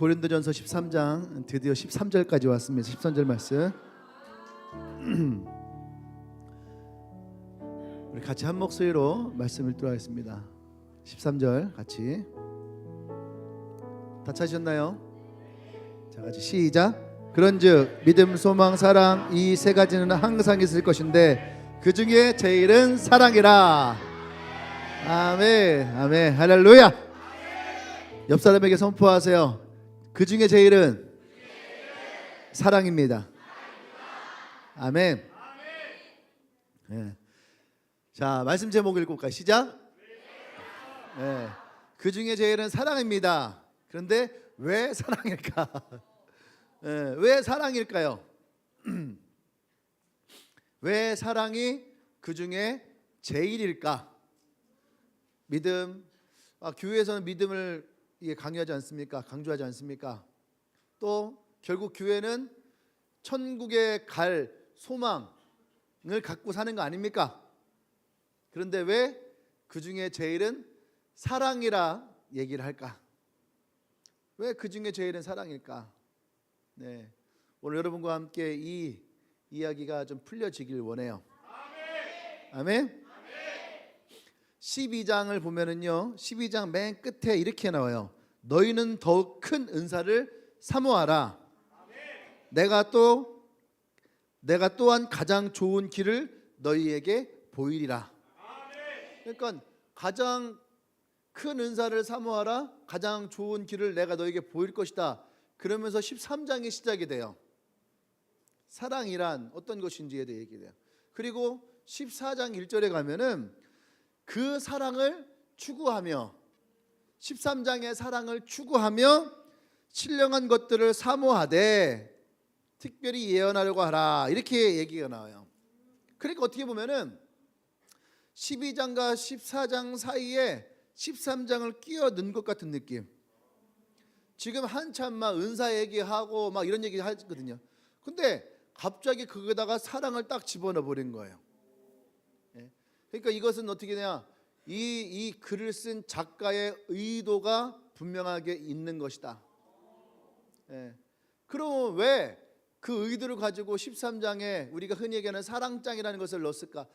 고린도전서 13장 드디어 13절까지 왔습니다. 13절 말씀 우리 같이 한 목소리로 말씀을 읽도록하겠습니다. 13절 같이 다 찾으셨나요? 자, 같이 시작. 그런즉 믿음, 소망, 사랑 이 세 가지는 항상 있을 것인데 그 중에 제일은 사랑이라. 아멘, 아멘, 할렐루야. 옆 사람에게 선포하세요. 그 중에 제일은 사랑입니다. 아멘. 네. 자, 말씀 제목 읽어볼까요? 시작. 네. 그 중에 제일은 사랑입니다. 그런데 왜 사랑일까? 네. 왜 사랑일까요? 왜 사랑이 그 중에 제일일까? 믿음. 교회에서는 믿음을 강요하지 않습니까? 강조하지 않습니까? 또 결국 교회는 천국에 갈 소망을 갖고 사는 거 아닙니까? 그런데 왜 그 중에 제일은 사랑이라 얘기를 할까? 왜 그 중에 제일은 사랑일까? 네, 오늘 여러분과 함께 이 이야기가 좀 풀려지길 원해요. 아멘. 12장을 보면은요, 12장 맨 끝에 이렇게 나와요. 너희는 더욱 큰 은사를 사모하라. 내가 또한 가장 좋은 길을 너희에게 보이리라. 그러니까 가장 큰 은사를 사모하라. 가장 좋은 길을 내가 너에게 보일 것이다. 그러면서 13장이 시작이 돼요. 사랑이란 어떤 것인지에 대해 얘기해요. 그리고 14장 1절에 가면은 그 사랑을 추구하며 13장의 사랑을 추구하며 신령한 것들을 사모하되 특별히 예언하려고 하라. 이렇게 얘기가 나와요. 그러니까 어떻게 보면은 12장과 14장 사이에 13장을 끼워 넣은 것 같은 느낌. 지금 한참 막 은사 얘기하고 막 이런 얘기 하거든요. 근데 갑자기 거기다가 사랑을 딱 집어넣어 버린 거예요. 그러니까 이것은 어떻게 되냐? 이 글을 쓴 작가의 의도가 분명하게 있는 것이다. 그럼 왜 그 의도를 가지고 13장에 우리가 흔히 얘기하는 사랑장이라는 것을 넣었을까?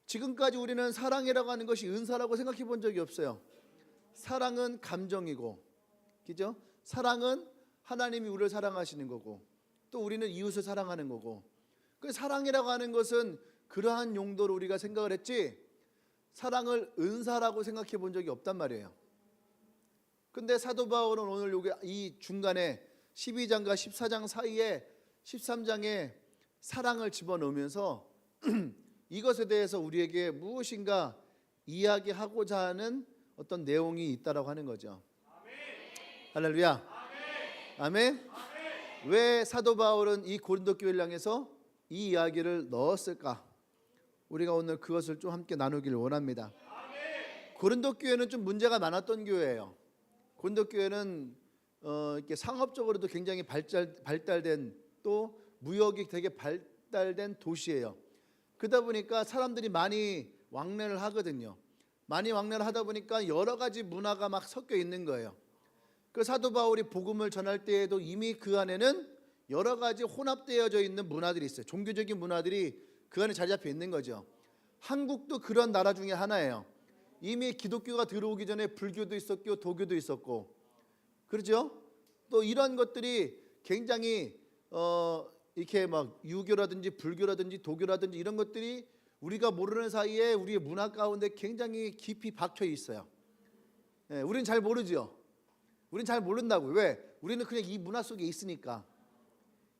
지금까지 우리는 사랑이라고 하는 것이 은사라고 생각해 본 적이 없어요. 사랑은 감정이고, 그죠? 사랑은 하나님이 우리를 사랑하시는 거고, 또 우리는 이웃을 사랑하는 거고. 그 사랑이라고 하는 것은 그러한 용도로 우리가 생각을 했지, 사랑을 은사라고 생각해 본 적이 없단 말이에요. 근데 사도 바울은 오늘 여기 이 중간에 12장과 14장 사이에 13장에 사랑을 집어넣으면서 이것에 대해서 우리에게 무엇인가 이야기하고자 하는 어떤 내용이 있다라고 하는 거죠. 할렐루야. 아멘. 왜 사도 바울은 이 고린도 교회를 향해서 이 이야기를 넣었을까? 우리가 오늘 그것을 좀 함께 나누기를 원합니다. 고린도 교회는 좀 문제가 많았던 교회예요. 고린도 교회는 이렇게 상업적으로도 굉장히 발달된, 또 무역이 되게 발달된 도시예요. 그러다 보니까 사람들이 많이 왕래를 하거든요. 많이 왕래를 하다 보니까 여러 가지 문화가 막 섞여 있는 거예요. 그 사도 바울이 복음을 전할 때에도 이미 그 안에는 여러 가지 혼합되어져 있는 문화들이 있어요. 종교적인 문화들이 그 안에 자리 잡혀 있는 거죠. 한국도 그런 나라 중에 하나예요. 이미 기독교가 들어오기 전에 불교도 있었고 도교도 있었고, 그렇죠? 또 이런 것들이 굉장히 이렇게 막 유교라든지 불교라든지 도교라든지 이런 것들이 우리가 모르는 사이에 우리의 문화 가운데 굉장히 깊이 박혀 있어요. 우리는 잘 모르죠. 우리는 잘 모른다고요. 왜? 우리는 그냥 이 문화 속에 있으니까.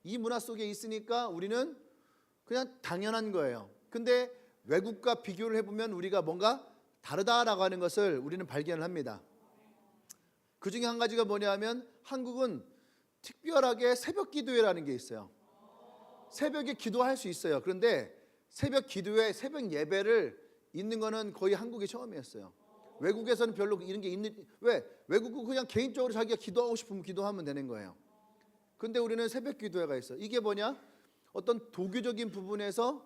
이 문화 속에 있으니까 우리는 그냥 당연한 거예요. 근데 외국과 비교를 해보면 우리가 뭔가 다르다라고 하는 것을 우리는 발견을 합니다. 그 중에 한 가지가 뭐냐면 한국은 특별하게 새벽 기도회라는 게 있어요. 새벽에 기도할 수 있어요. 그런데 새벽 기도회, 새벽 예배를 있는 거는 거의 한국이 처음이었어요. 외국에서는 별로 이런 게 있는, 왜? 외국은 그냥 개인적으로 자기가 기도하고 싶으면 기도하면 되는 거예요. 근데 우리는 새벽 기도회가 있어. 이게 뭐냐? 어떤 도교적인 부분에서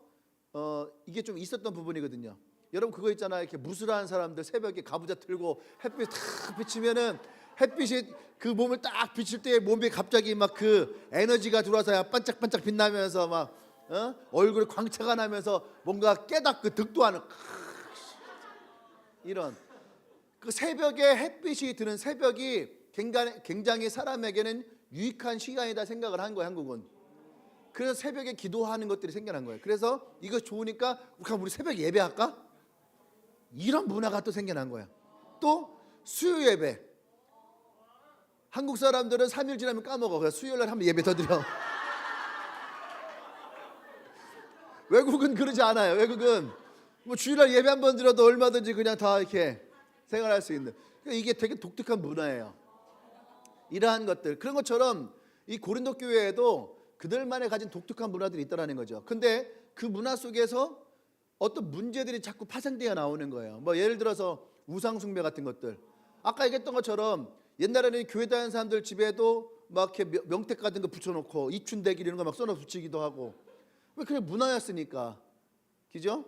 이게 좀 있었던 부분이거든요. 여러분 그거 있잖아요. 이렇게 무술하는 사람들 새벽에 가부좌 틀고 햇빛 탁 비치면은 햇빛이 그 몸을 딱 비칠 때 몸에 갑자기 막 그 에너지가 들어와서 반짝반짝 빛나면서 막 얼굴에 광채가 나면서 뭔가 깨닫고 득도하는 이런 그 새벽에 햇빛이 드는 새벽이 굉장히 사람에게는 유익한 시간이다 생각을 한 거예요, 한국은. 그래서 새벽에 기도하는 것들이 생겨난 거예요. 그래서 이거 좋으니까 우리 새벽 예배할까? 이런 문화가 또 생겨난 거예요. 또 수요 예배. 한국 사람들은 3일 지나면 까먹어. 그래서 수요일 날 한번 예배 더 드려. 외국은 그러지 않아요. 외국은 뭐 주일날 예배 한 번 드려도 얼마든지 그냥 다 이렇게 생활할 수 있는. 그러니까 이게 되게 독특한 문화예요. 이러한 것들. 그런 것처럼 이 고린도 교회에도 그들만의 가진 독특한 문화들이 있다라는 거죠. 근데 그 문화 속에서 어떤 문제들이 자꾸 파생되어 나오는 거예요. 뭐 예를 들어서 우상 숭배 같은 것들. 아까 얘기했던 것처럼 옛날에는 교회 다니는 사람들 집에도 막 이렇게 명택 같은 거 붙여놓고 이춘대길 이런 거 막 써놔 붙이기도 하고. 왜 그게 문화였으니까. 그죠?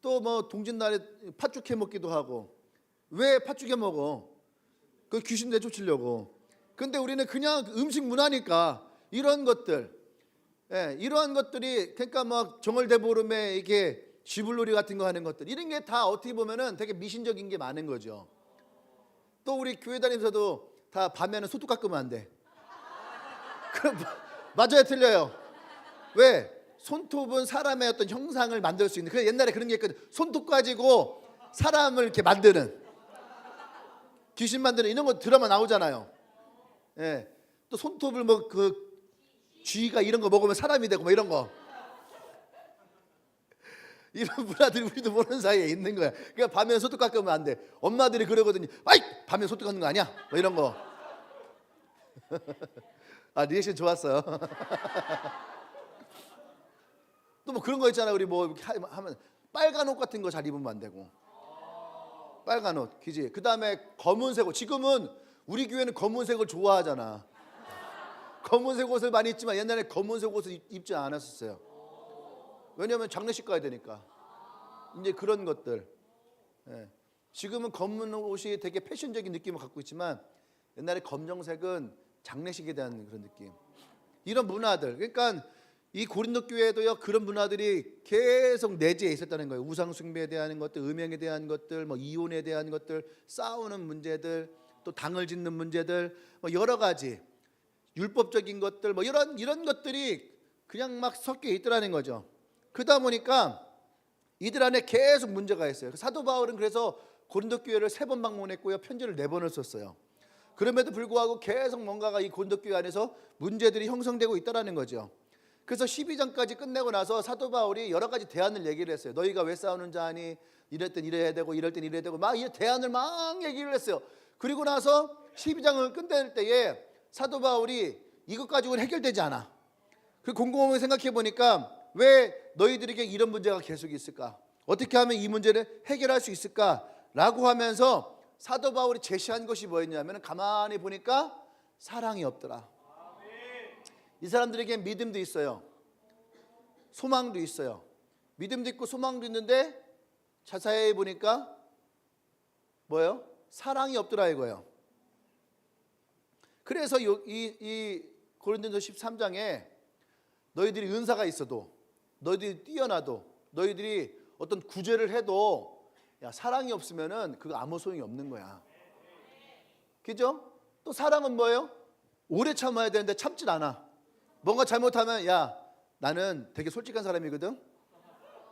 또 뭐 동짓날에 팥죽 해 먹기도 하고. 왜 팥죽 해 먹어? 그 귀신 내쫓으려고. 근데 우리는 그냥 음식 문화니까 이런 것들, 이러한 것들이 그러니까 막 정월대보름에 이게 쥐불놀이 같은 거 하는 것들 이런 게 다 어떻게 보면은 되게 미신적인 게 많은 거죠. 또 우리 교회 다니면서도 다 밤에는 소뚜 깎으면 안 돼. 그럼 맞아요, 틀려요? 왜? 손톱은 사람의 어떤 형상을 만들 수 있는. 그 옛날에 그런 게 있거든. 손톱 가지고 사람을 이렇게 만드는, 귀신 만드는 이런 거 드라마 나오잖아요. 예. 또 손톱을 뭐 그 쥐가 이런 거 먹으면 사람이 되고 뭐 이런 거. 이런 문화들이 우리도 모르는 사이에 있는 거야. 그러니까 밤에 소뚜 깎으면 안 돼. 엄마들이 그러거든요. 아이, 밤에 소뚜 깎는 거 아니야? 뭐 이런 거. 아, 리액션 좋았어요. 또 뭐 그런 거 있잖아. 우리 뭐 이렇게 하면 빨간 옷 같은 거 잘 입으면 안 되고. 빨간 옷, 그지? 그 다음에 검은색 옷. 지금은 우리 교회는 검은색을 좋아하잖아. 검은색 옷을 많이 입지만 옛날에 검은색 옷을 입지 않았었어요. 왜냐하면 장례식 가야 되니까. 이제 그런 것들. 지금은 검은 옷이 되게 패션적인 느낌을 갖고 있지만 옛날에 검정색은 장례식에 대한 그런 느낌. 이런 문화들. 그러니까 이 고린도 교회도요, 그런 문화들이 계속 내재해 있었다는 거예요. 우상 숭배에 대한 것들, 음행에 대한 것들, 뭐 이혼에 대한 것들, 싸우는 문제들, 또 당을 짓는 문제들, 뭐 여러 가지 율법적인 것들, 뭐 이런 것들이 그냥 막 섞여 있더라는 거죠. 그러다 보니까 이들 안에 계속 문제가 있어요. 사도 바울은 그래서 고린도 교회를 3번 방문했고요, 편지를 4번을 썼어요. 그럼에도 불구하고 계속 뭔가가 이 고린도 교회 안에서 문제들이 형성되고 있다라는 거죠. 그래서 12장까지 끝내고 나서 사도 바울이 여러 가지 대안을 얘기를 했어요. 너희가 왜 싸우는 자 아니? 이럴 땐 이래야 되고 이럴 땐 이래야 되고 막 이 대안을 막 얘기를 했어요. 그리고 나서 12장을 끝낼 때에 사도 바울이 이것 가지고는 해결되지 않아. 그 곰곰이 생각해 보니까 왜 너희들에게 이런 문제가 계속 있을까? 어떻게 하면 이 문제를 해결할 수 있을까? 라고 하면서 사도 바울이 제시한 것이 뭐였냐면 가만히 보니까 사랑이 없더라. 이 사람들에게 믿음도 있어요. 소망도 있어요. 믿음도 있고 소망도 있는데 자세히 보니까 뭐예요? 사랑이 없더라 이거예요. 그래서 이 고린도서 13장에 너희들이 은사가 있어도, 너희들이 뛰어나도, 너희들이 어떤 구제를 해도 사랑이 없으면은 그거 아무 소용이 없는 거야. 그죠? 또 사랑은 뭐예요? 오래 참아야 되는데 참질 않아. 뭔가 잘못하면 나는 되게 솔직한 사람이거든.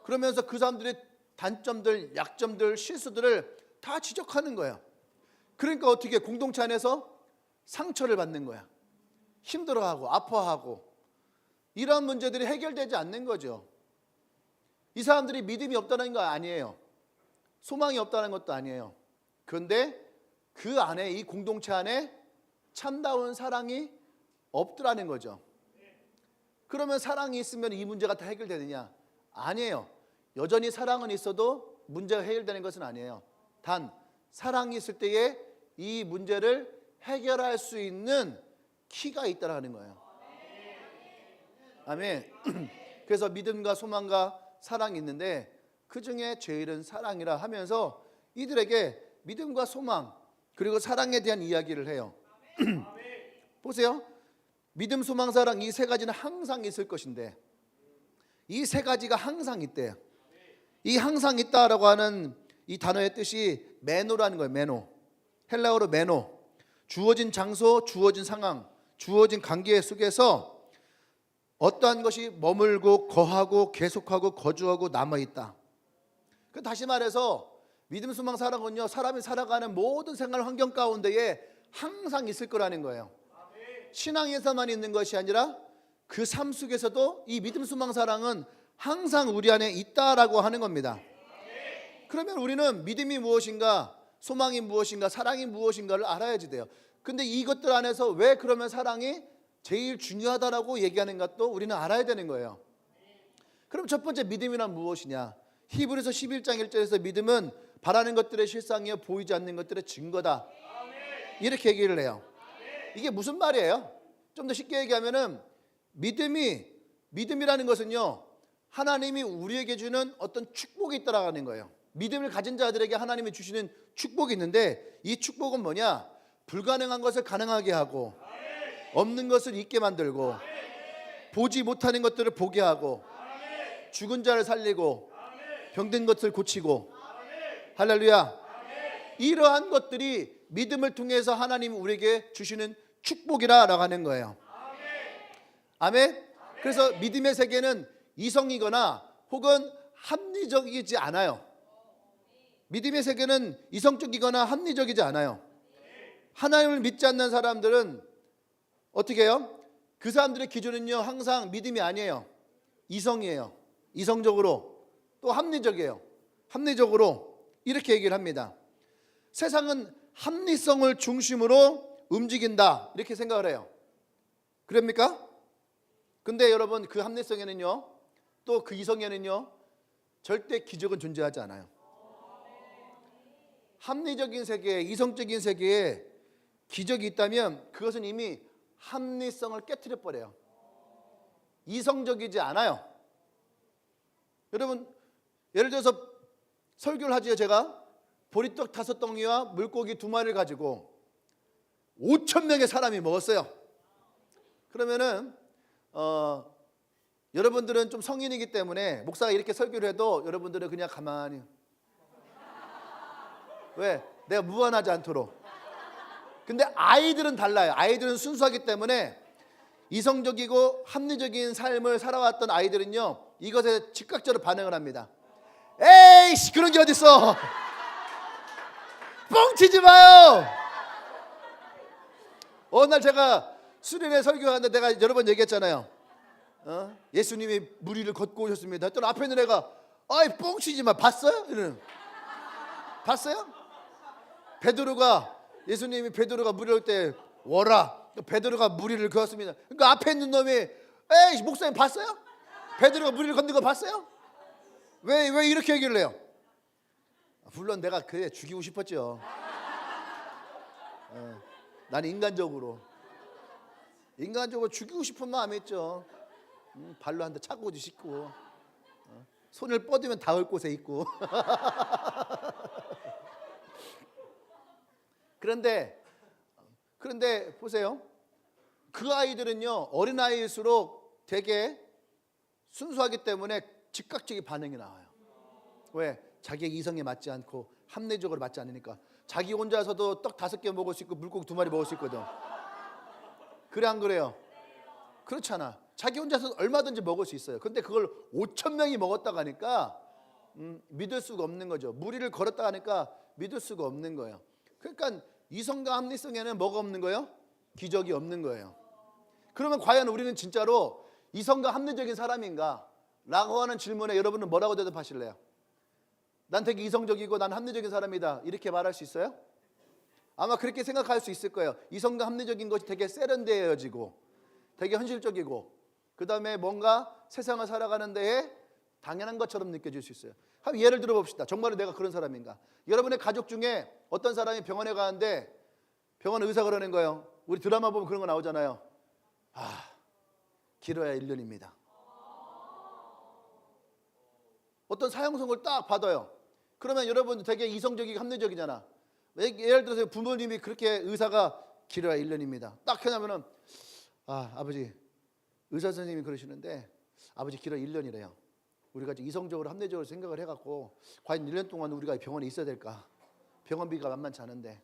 그러면서 그 사람들의 단점들, 약점들, 실수들을 다 지적하는 거야. 그러니까 어떻게 공동체 안에서 상처를 받는 거야. 힘들어하고 아파하고 이러한 문제들이 해결되지 않는 거죠. 이 사람들이 믿음이 없다는 거 아니에요. 소망이 없다는 것도 아니에요. 그런데 그 안에, 이 공동체 안에 참다운 사랑이 없더라는 거죠. 그러면 사랑이 있으면 이 문제가 다 해결되느냐? 아니에요. 여전히 사랑은 있어도 문제가 해결되는 것은 아니에요. 단 사랑이 있을 때에 이 문제를 해결할 수 있는 키가 있다라는 거예요. 아멘. 그래서 믿음과 소망과 사랑이 있는데 그 중에 제일은 사랑이라 하면서 이들에게 믿음과 소망, 그리고 사랑에 대한 이야기를 해요. 보세요. 믿음, 소망, 사랑 이 세 가지는 항상 있을 것인데 이 세 가지가 항상 있대요. 이 항상 있다라고 하는 이 단어의 뜻이 메노라는 거예요. 메노. 헬라어로 메노. 주어진 장소, 주어진 상황, 주어진 관계 속에서 어떠한 것이 머물고 거하고 계속하고 거주하고 남아있다. 다시 말해서 믿음, 소망, 사랑은요, 사람이 살아가는 모든 생활 환경 가운데에 항상 있을 거라는 거예요. 신앙에서만 있는 것이 아니라 그 삶 속에서도 이 믿음, 소망, 사랑은 항상 우리 안에 있다라고 하는 겁니다. 그러면 우리는 믿음이 무엇인가, 소망이 무엇인가, 사랑이 무엇인가를 알아야지 돼요. 근데 이것들 안에서 왜 그러면 사랑이 제일 중요하다라고 얘기하는 것도 우리는 알아야 되는 거예요. 그럼 첫 번째 믿음이란 무엇이냐? 히브리서 11장 1절에서 믿음은 바라는 것들의 실상이요 보이지 않는 것들의 증거다. 이렇게 얘기를 해요. 이게 무슨 말이에요? 좀 더 쉽게 얘기하면은 믿음이라는 것은요, 하나님이 우리에게 주는 어떤 축복이 있다라는 거예요. 믿음을 가진 자들에게 하나님이 주시는 축복이 있는데 이 축복은 뭐냐? 불가능한 것을 가능하게 하고 없는 것을 있게 만들고 보지 못하는 것들을 보게 하고 죽은 자를 살리고 병든 것을 고치고 할렐루야. 이러한 것들이 믿음을 통해서 하나님이 우리에게 주시는 축복이라고 하는 거예요. 아멘. 그래서 믿음의 세계는 이성이거나 혹은 합리적이지 않아요. 믿음의 세계는 이성적이거나 합리적이지 않아요. 하나님을 믿지 않는 사람들은 어떻게 해요? 그 사람들의 기준은요 항상 믿음이 아니에요. 이성이에요. 이성적으로 또 합리적이에요. 합리적으로 이렇게 얘기를 합니다. 세상은 합리성을 중심으로 움직인다 이렇게 생각을 해요. 그럽니까? 근데 여러분 그 합리성에는요 또 그 이성에는요 절대 기적은 존재하지 않아요. 합리적인 세계에, 이성적인 세계에 기적이 있다면 그것은 이미 합리성을 깨트려 버려요. 이성적이지 않아요. 여러분 예를 들어서 설교를 하지요. 제가 보리떡 5덩이와 물고기 2마리를 가지고 5,000명의 사람이 먹었어요. 그러면은 여러분들은 좀 성인이기 때문에 목사가 이렇게 설교를 해도 여러분들은 그냥 가만히 왜? 내가 무한하지 않도록. 근데 아이들은 달라요. 아이들은 순수하기 때문에 이성적이고 합리적인 삶을 살아왔던 아이들은요 이것에 즉각적으로 반응을 합니다. 에이씨 그런 게 어딨어. 뻥치지 마요. 어느 날 제가 수련회 설교하는데 내가 여러 번 얘기했잖아요. 예수님이 물 위를 걷고 오셨습니다. 또 앞에 있는 애가 아이 뻥치지 마. 봤어요? 이러는. 봤어요? 예수님이 베드로가 물 위를 때 워라. 베드로가 물 위를 그었습니다. 그러니까 앞에 있는 놈이 에이 목사님 봤어요? 베드로가 물 위를 걷는 거 봤어요? 왜 이렇게 얘기를 해요? 물론 내가 그래 죽이고 싶었죠. 나는 인간적으로 죽이고 싶은 마음이 있죠. 발로 한 대 차고 싶고 손을 뻗으면 닿을 곳에 있고. 그런데 보세요. 그 아이들은요 어린아이일수록 되게 순수하기 때문에 즉각적인 반응이 나와요. 왜? 자기의 이성에 맞지 않고 합리적으로 맞지 않으니까. 자기 혼자서도 떡 5개 먹을 수 있고 물고기 2마리 먹을 수 있거든. 그래 안 그래요? 그렇잖아. 자기 혼자서 얼마든지 먹을 수 있어요. 근데 그걸 5,000명이 먹었다고 하니까 믿을 수가 없는 거죠. 무리를 걸었다고 하니까 믿을 수가 없는 거예요. 그러니까 이성과 합리성에는 뭐가 없는 거예요? 기적이 없는 거예요. 그러면 과연 우리는 진짜로 이성과 합리적인 사람인가? 라고 하는 질문에 여러분은 뭐라고 대답하실래요? 난 되게 이성적이고 난 합리적인 사람이다 이렇게 말할 수 있어요? 아마 그렇게 생각할 수 있을 거예요. 이성과 합리적인 것이 되게 세련되어지고 되게 현실적이고 그 다음에 뭔가 세상을 살아가는 데에 당연한 것처럼 느껴질 수 있어요. 한번 예를 들어 봅시다. 정말로 내가 그런 사람인가? 여러분의 가족 중에 어떤 사람이 병원에 가는데 병원 의사가 그러는 거예요. 우리 드라마 보면 그런 거 나오잖아요. 길어야 1년입니다. 어떤 사형 선고를 딱 받아요. 그러면 여러분 되게 이성적이고 합리적이잖아. 예를 들어서 부모님이 그렇게 의사가 길어야 1년입니다. 딱 해놓으면은 아버지 의사 선생님이 그러시는데 아버지 길어야 1년이래요. 우리가 이성적으로 합리적으로 생각을 해갖고 과연 1년 동안 우리가 병원에 있어야 될까? 병원비가 만만치 않은데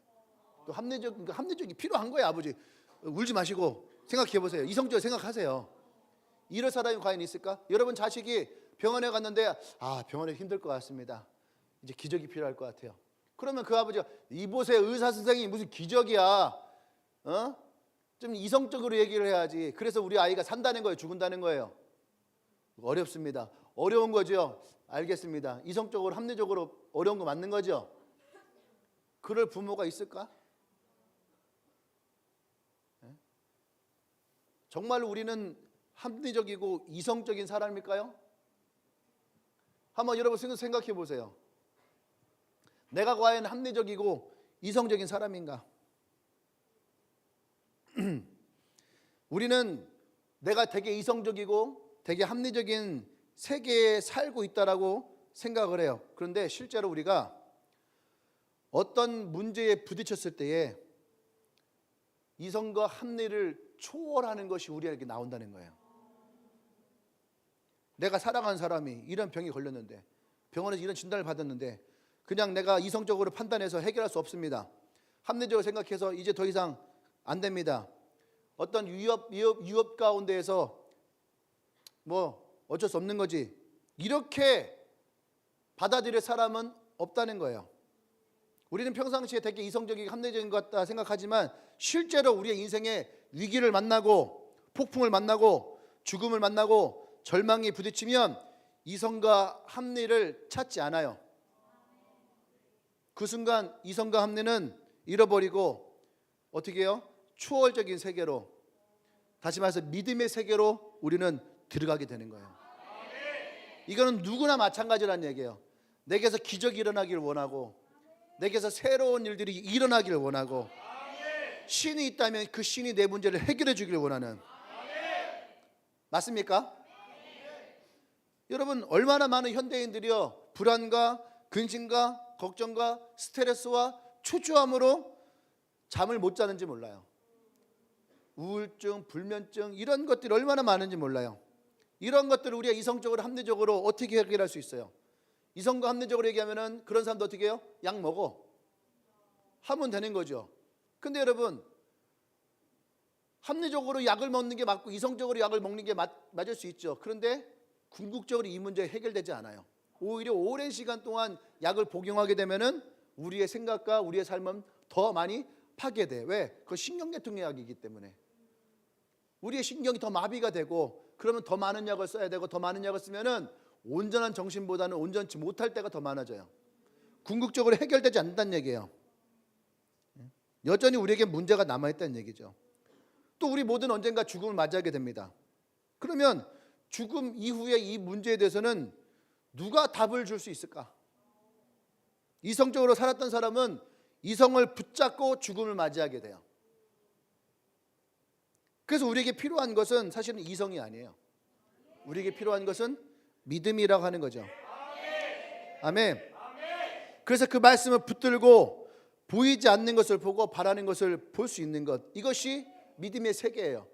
또 합리적이 필요한 거예요. 아버지 울지 마시고 생각해 보세요. 이성적으로 생각하세요. 이럴 사람이 과연 있을까? 여러분 자식이 병원에 갔는데 병원에 힘들 것 같습니다. 이제 기적이 필요할 것 같아요. 그러면 그 아버지가 이보세요 의사 선생님이 무슨 기적이야? 좀 이성적으로 얘기를 해야지. 그래서 우리 아이가 산다는 거예요, 죽는다는 거예요? 어렵습니다. 어려운 거죠. 알겠습니다. 이성적으로 합리적으로 어려운 거 맞는 거죠. 그럴 부모가 있을까? 정말 우리는 합리적이고 이성적인 사람일까요? 한번 여러분 생각해 보세요. 내가 과연 합리적이고 이성적인 사람인가? 우리는 내가 되게 이성적이고 되게 합리적인 세계에 살고 있다라고 생각을 해요. 그런데 실제로 우리가 어떤 문제에 부딪혔을 때에 이성과 합리를 초월하는 것이 우리에게 나온다는 거예요. 내가 사랑하는 사람이 이런 병이 걸렸는데 병원에서 이런 진단을 받았는데 그냥 내가 이성적으로 판단해서 해결할 수 없습니다. 합리적으로 생각해서 이제 더 이상 안 됩니다. 어떤 위협 가운데에서 어쩔 수 없는 거지. 이렇게 받아들일 사람은 없다는 거예요. 우리는 평상시에 되게 이성적이고 합리적인 것 같다 생각하지만 실제로 우리의 인생에 위기를 만나고 폭풍을 만나고 죽음을 만나고 절망이 부딪히면 이성과 합리를 찾지 않아요. 그 순간 이성과 합리는 잃어버리고 어떻게 해요? 초월적인 세계로, 다시 말해서 믿음의 세계로 우리는 들어가게 되는 거예요. 이거는 누구나 마찬가지라는 얘기예요. 내게서 기적이 일어나길 원하고 내게서 새로운 일들이 일어나길 원하고 신이 있다면 그 신이 내 문제를 해결해 주길 원하는, 맞습니까? 여러분 얼마나 많은 현대인들이요 불안과 근심과 걱정과 스트레스와 초조함으로 잠을 못 자는지 몰라요. 우울증, 불면증 이런 것들이 얼마나 많은지 몰라요. 이런 것들을 우리가 이성적으로 합리적으로 어떻게 해결할 수 있어요? 이성과 합리적으로 얘기하면은 그런 사람도 어떻게 해요? 약 먹어 하면 되는 거죠. 근데 여러분 합리적으로 약을 먹는 게 맞고 이성적으로 약을 먹는 게 맞을 수 있죠. 그런데 궁극적으로 이 문제 해결되지 않아요. 오히려 오랜 시간 동안 약을 복용하게 되면은 우리의 생각과 우리의 삶은 더 많이 파괴돼. 왜? 그건 신경계통의 약이기 때문에 우리의 신경이 더 마비가 되고, 그러면 더 많은 약을 써야 되고 더 많은 약을 쓰면은 온전한 정신보다는 온전치 못할 때가 더 많아져요. 궁극적으로 해결되지 않는다는 얘기예요. 여전히 우리에게 문제가 남아있다는 얘기죠. 또 우리 모든 언젠가 죽음을 맞이하게 됩니다. 그러면 죽음 이후에 이 문제에 대해서는 누가 답을 줄 수 있을까? 이성적으로 살았던 사람은 이성을 붙잡고 죽음을 맞이하게 돼요. 그래서 우리에게 필요한 것은 사실은 이성이 아니에요. 우리에게 필요한 것은 믿음이라고 하는 거죠. 아멘. 그래서 그 말씀을 붙들고 보이지 않는 것을 보고 바라는 것을 볼 수 있는 것, 이것이 믿음의 세계예요.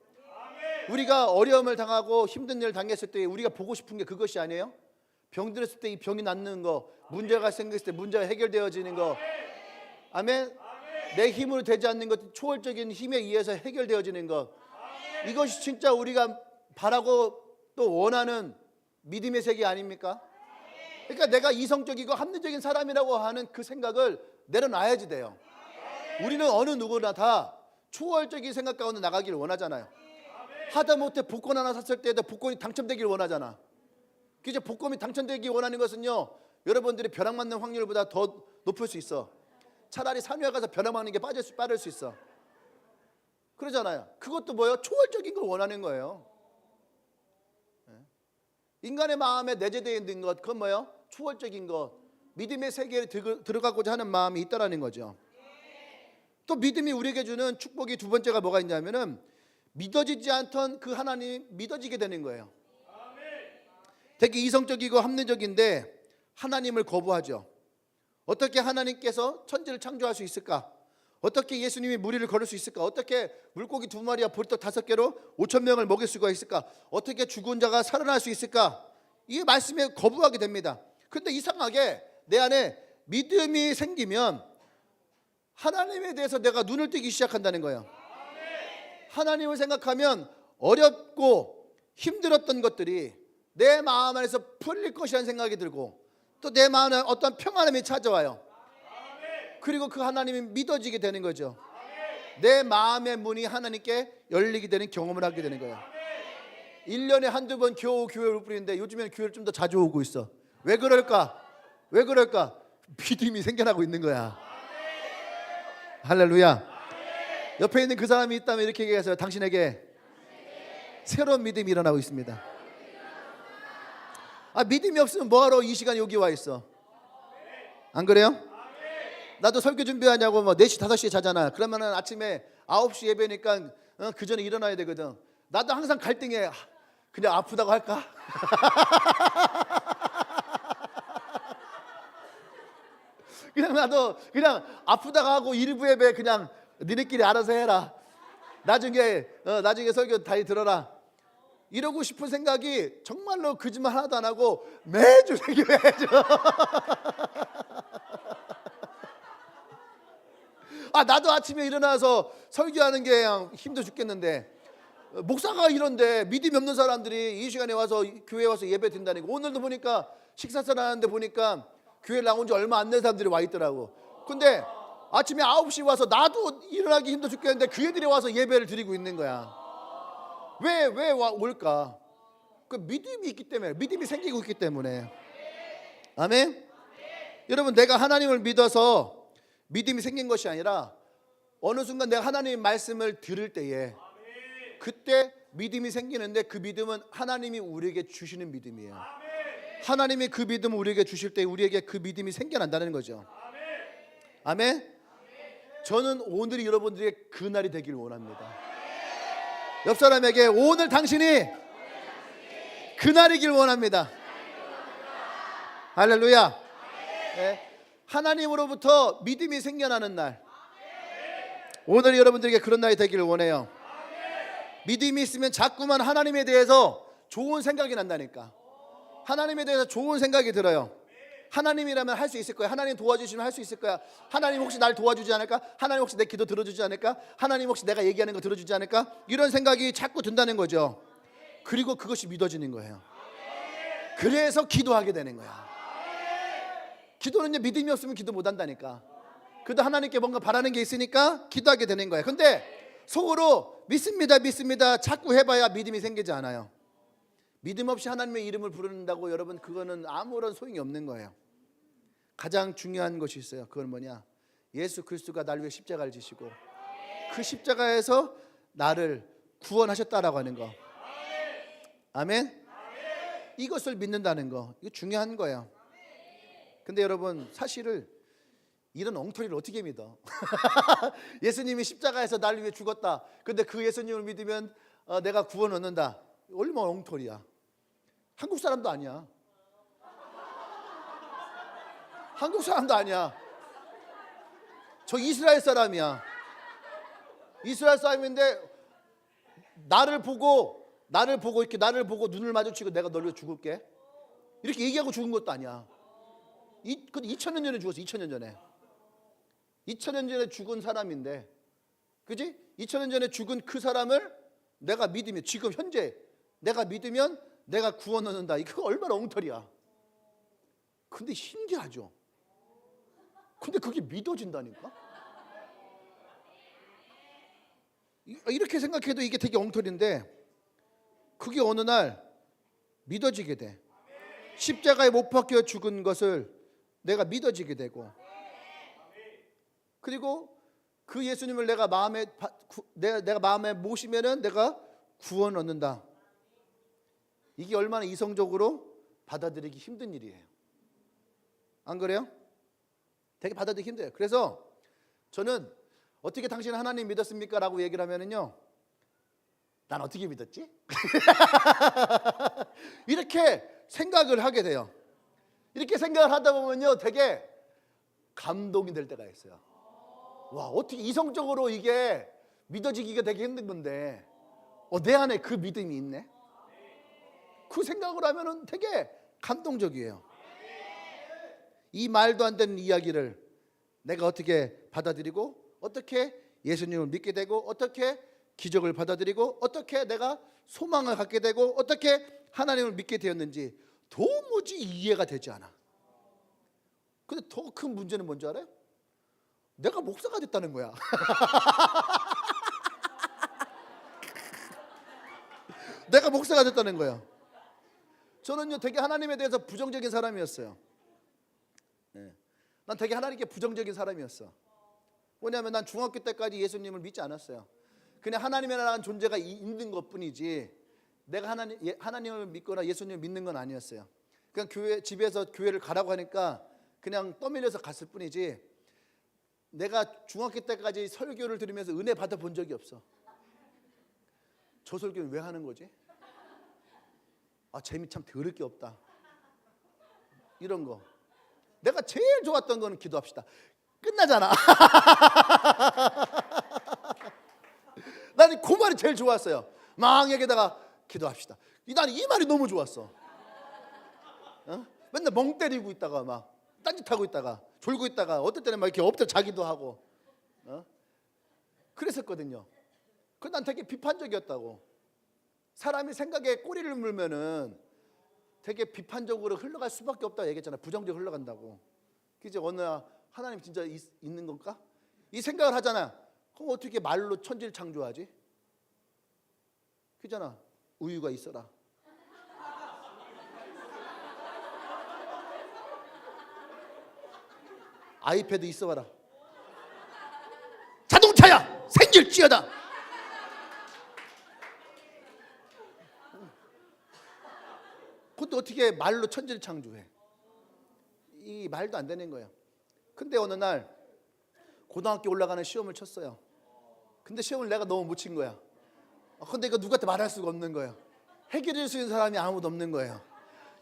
우리가 어려움을 당하고 힘든 일을 당했을 때 우리가 보고 싶은 게 그것이 아니에요? 병들었을 때 이 병이 낫는 거, 문제가 생겼을 때 문제가 해결되어지는 거, 아멘. 내 힘으로 되지 않는 것, 초월적인 힘에 의해서 해결되어지는 것, 이것이 진짜 우리가 바라고 또 원하는 믿음의 세계 아닙니까? 그러니까 내가 이성적이고 합리적인 사람이라고 하는 그 생각을 내려놔야지 돼요. 우리는 어느 누구나 다 초월적인 생각 가운데 나가기를 원하잖아요. 하다못해 복권 하나 샀을 때도 복권이 당첨되기를 원하잖아. 그죠? 복권이 당첨되기 원하는 것은요, 여러분들이 벼락 맞는 확률보다 더 높을 수 있어. 차라리 산후에 가서 벼락 맞는 게 빠를 수 있어. 그러잖아요. 그것도 뭐예요? 초월적인 걸 원하는 거예요. 인간의 마음에 내재되어 있는 것, 그건 뭐예요? 초월적인 것, 믿음의 세계에 들어가고자 하는 마음이 있다라는 거죠. 또 믿음이 우리에게 주는 축복이 두 번째가 뭐가 있냐면은 믿어지지 않던 그 하나님이 믿어지게 되는 거예요. 되게 이성적이고 합리적인데 하나님을 거부하죠. 어떻게 하나님께서 천지를 창조할 수 있을까? 어떻게 예수님이 무리를 걸을 수 있을까? 어떻게 물고기 2마리와 보리떡 5개로 5천 명을 먹일 수가 있을까? 어떻게 죽은 자가 살아날 수 있을까? 이 말씀에 거부하게 됩니다. 근데 이상하게 내 안에 믿음이 생기면 하나님에 대해서 내가 눈을 뜨기 시작한다는 거예요. 하나님을 생각하면 어렵고 힘들었던 것들이 내 마음 안에서 풀릴 것이라는 생각이 들고, 또 내 마음에 어떤 평안함이 찾아와요. 그리고 그 하나님이 믿어지게 되는 거죠. 내 마음의 문이 하나님께 열리게 되는 경험을 하게 되는 거예요. 1년에 한두 번 겨우 교회를 뿌리는데 요즘에는 교회를 좀 더 자주 오고 있어. 왜 그럴까? 왜 그럴까? 믿음이 생겨나고 있는 거야. 할렐루야. 옆에 있는 그 사람이 있다면 이렇게 얘기하세요. 당신에게 새로운 믿음이 일어나고 있습니다. 믿음이 없으면 뭐하러 이 시간에 여기 와 있어? 안 그래요? 나도 설교 준비하냐고 4시 5시에 자잖아. 그러면은 아침에 9시 예배니까 그 전에 일어나야 되거든. 나도 항상 갈등해. 그냥 아프다고 할까? 그냥 나도 그냥 아프다가 하고 일부 예배 그냥 니네끼리 알아서 해라. 나중에 설교 다시 들어라. 이러고 싶은 생각이 정말로 거짓말 하나도 안 하고 매주 생겨 매주. 나도 아침에 일어나서 설교하는 게 그냥 힘들어 죽겠는데, 목사가 이런데 믿음이 없는 사람들이 이 시간에 와서 교회에 와서 예배 드린다니까. 오늘도 보니까 식사를 하는데 보니까 교회 나온 지 얼마 안 된 사람들이 와 있더라고. 근데 아침에 9시 와서 나도 일어나기 힘들어 죽겠는데 그 애들이 와서 예배를 드리고 있는 거야. 왜 올까? 그 믿음이 있기 때문에, 믿음이 생기고 있기 때문에. 아멘. 여러분, 내가 하나님을 믿어서 믿음이 생긴 것이 아니라 어느 순간 내가 하나님의 말씀을 들을 때에 그때 믿음이 생기는데, 그 믿음은 하나님이 우리에게 주시는 믿음이에요. 하나님이 그 믿음을 우리에게 주실 때 우리에게 그 믿음이 생겨난다는 거죠. 아멘. 저는 오늘이 여러분들의 그날이 되길 원합니다. 옆 사람에게 오늘 당신이 그날이길 원합니다. 할렐루야. 네. 하나님으로부터 믿음이 생겨나는 날, 오늘 여러분들에게 그런 날이 되기를 원해요. 믿음이 있으면 자꾸만 하나님에 대해서 좋은 생각이 난다니까. 하나님에 대해서 좋은 생각이 들어요. 하나님이라면 할 수 있을 거야. 하나님 도와주시면 할 수 있을 거야. 하나님 혹시 날 도와주지 않을까? 하나님 혹시 내 기도 들어주지 않을까? 하나님 혹시 내가 얘기하는 거 들어주지 않을까? 이런 생각이 자꾸 든다는 거죠. 그리고 그것이 믿어지는 거예요. 그래서 기도하게 되는 거야. 기도는 믿음이 없으면 기도 못 한다니까. 그래도 하나님께 뭔가 바라는 게 있으니까 기도하게 되는 거야. 근데 속으로 믿습니다 자꾸 해봐야 믿음이 생기지 않아요. 믿음 없이 하나님의 이름을 부른다고 여러분, 그거는 아무런 소용이 없는 거예요. 가장 중요한 것이 있어요. 그건 뭐냐? 예수 그리스도가 나를 위해 십자가를 지시고 그 십자가에서 나를 구원하셨다라고 하는 거. 아멘. 이것을 믿는다는 거, 이거 중요한 거예요. 근데 여러분, 사실을 이런 엉터리를 어떻게 믿어? 예수님이 십자가에서 나를 위해 죽었다. 근데 그 예수님을 믿으면 내가 구원 얻는다. 얼마나 엉터리야. 한국 사람도 아니야. 한국 사람도 아니야. 저 이스라엘 사람이야. 이스라엘 사람인데 나를 보고 이렇게 나를 보고 눈을 마주치고 내가 너를 죽을게, 이렇게 얘기하고 죽은 것도 아니야. 2000년 전에 죽었어. 2000년 전에. 2000년 전에 죽은 사람인데, 그지? 2000년 전에 죽은 그 사람을 내가 믿으면, 지금 현재 내가 믿으면 내가 구원 얻는다. 이거 얼마나 엉터리야. 근데 신기하죠. 근데 그게 믿어진다니까. 이렇게 생각해도 이게 되게 엉터리인데, 그게 어느 날 믿어지게 돼. 십자가에 못 박혀 죽은 것을 내가 믿어지게 되고, 그리고 그 예수님을 내가 마음에 모시면은 내가 구원 얻는다. 이게 얼마나 이성적으로 받아들이기 힘든 일이에요. 안 그래요? 되게 받아들이기 힘들어요. 그래서 저는 어떻게 당신 하나님 믿었습니까? 라고 얘기를 하면은요, 난 어떻게 믿었지? 이렇게 생각을 하게 돼요. 이렇게 생각을 하다 보면요, 되게 감동이 될 때가 있어요. 와, 어떻게 이성적으로 이게 믿어지기가 되게 힘든 건데 내 안에 그 믿음이 있네. 그 생각을 하면은 되게 감동적이에요. 이 말도 안 되는 이야기를 내가 어떻게 받아들이고, 어떻게 예수님을 믿게 되고, 어떻게 기적을 받아들이고, 어떻게 내가 소망을 갖게 되고, 어떻게 하나님을 믿게 되었는지 도무지 이해가 되지 않아. 근데 더 큰 문제는 뭔지 알아요? 내가 목사가 됐다는 거야. 내가 목사가 됐다는 거야. 저는요 되게 하나님에 대해서 부정적인 사람이었어요. 난 되게 하나님께 부정적인 사람이었어. 뭐냐면 난 중학교 때까지 예수님을 믿지 않았어요. 그냥 하나님이라는 존재가 있는 것뿐이지 내가 하나님을 믿거나 예수님을 믿는 건 아니었어요. 그냥 집에서 교회를 가라고 하니까 그냥 떠밀려서 갔을 뿐이지 내가 중학교 때까지 설교를 들으면서 은혜 받아본 적이 없어. 저 설교는 왜 하는 거지? 재미 참 더럽게 없다. 이런 거. 내가 제일 좋았던 거는 기도합시다. 끝나잖아. 나는 그 말이 제일 좋았어요. 막 여기다가 기도합시다. 나는 이 말이 너무 좋았어. 맨날 멍 때리고 있다가 막 딴짓하고 있다가 졸고 있다가 어떨 때는 막 이렇게 엎드려 자기도 하고 그랬었거든요. 난 되게 비판적이었다고. 사람이 생각에 꼬리를 물면은 되게 비판적으로 흘러갈 수밖에 없다고 얘기했잖아. 부정적으로 흘러간다고. 이제 어느 날 하나님 진짜 있는 건가? 이 생각을 하잖아. 그럼 어떻게 말로 천지를 창조하지? 그잖아. 우유가 있어라. 아이패드 있어봐라. 자동차야 생길지어다. 그것도 어떻게 말로 천지를 창조해? 이 말도 안 되는 거예요. 근데 어느 날 고등학교 올라가는 시험을 쳤어요. 근데 시험을 내가 너무 못 친 거야. 근데 이거 누구한테 말할 수가 없는 거예요. 해결해 줄 수 있는 사람이 아무도 없는 거예요.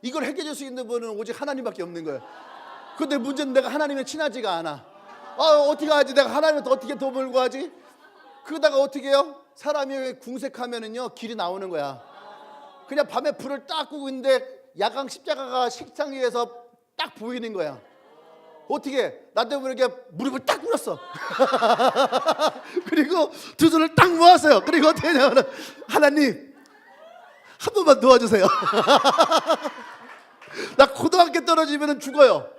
이걸 해결해 줄 수 있는 분은 오직 하나님밖에 없는 거예요. 근데 문제는 내가 하나님에 친하지가 않아. 어떻게 하지? 내가 하나님한테 어떻게 도움을 구하지? 그러다가 어떻게 해요? 사람이 궁색하면은요 길이 나오는 거야. 그냥 밤에 불을 딱 끄고 있는데 야광 십자가가 식상 위에서 딱 보이는 거야. 어떻게? 나한테 모르게 무릎을 딱 꿇었어. 그리고 두 손을 딱 모았어요. 그리고 어떻게 하냐면 하나님 한 번만 도와주세요. 나 고등학교 떨어지면 죽어요.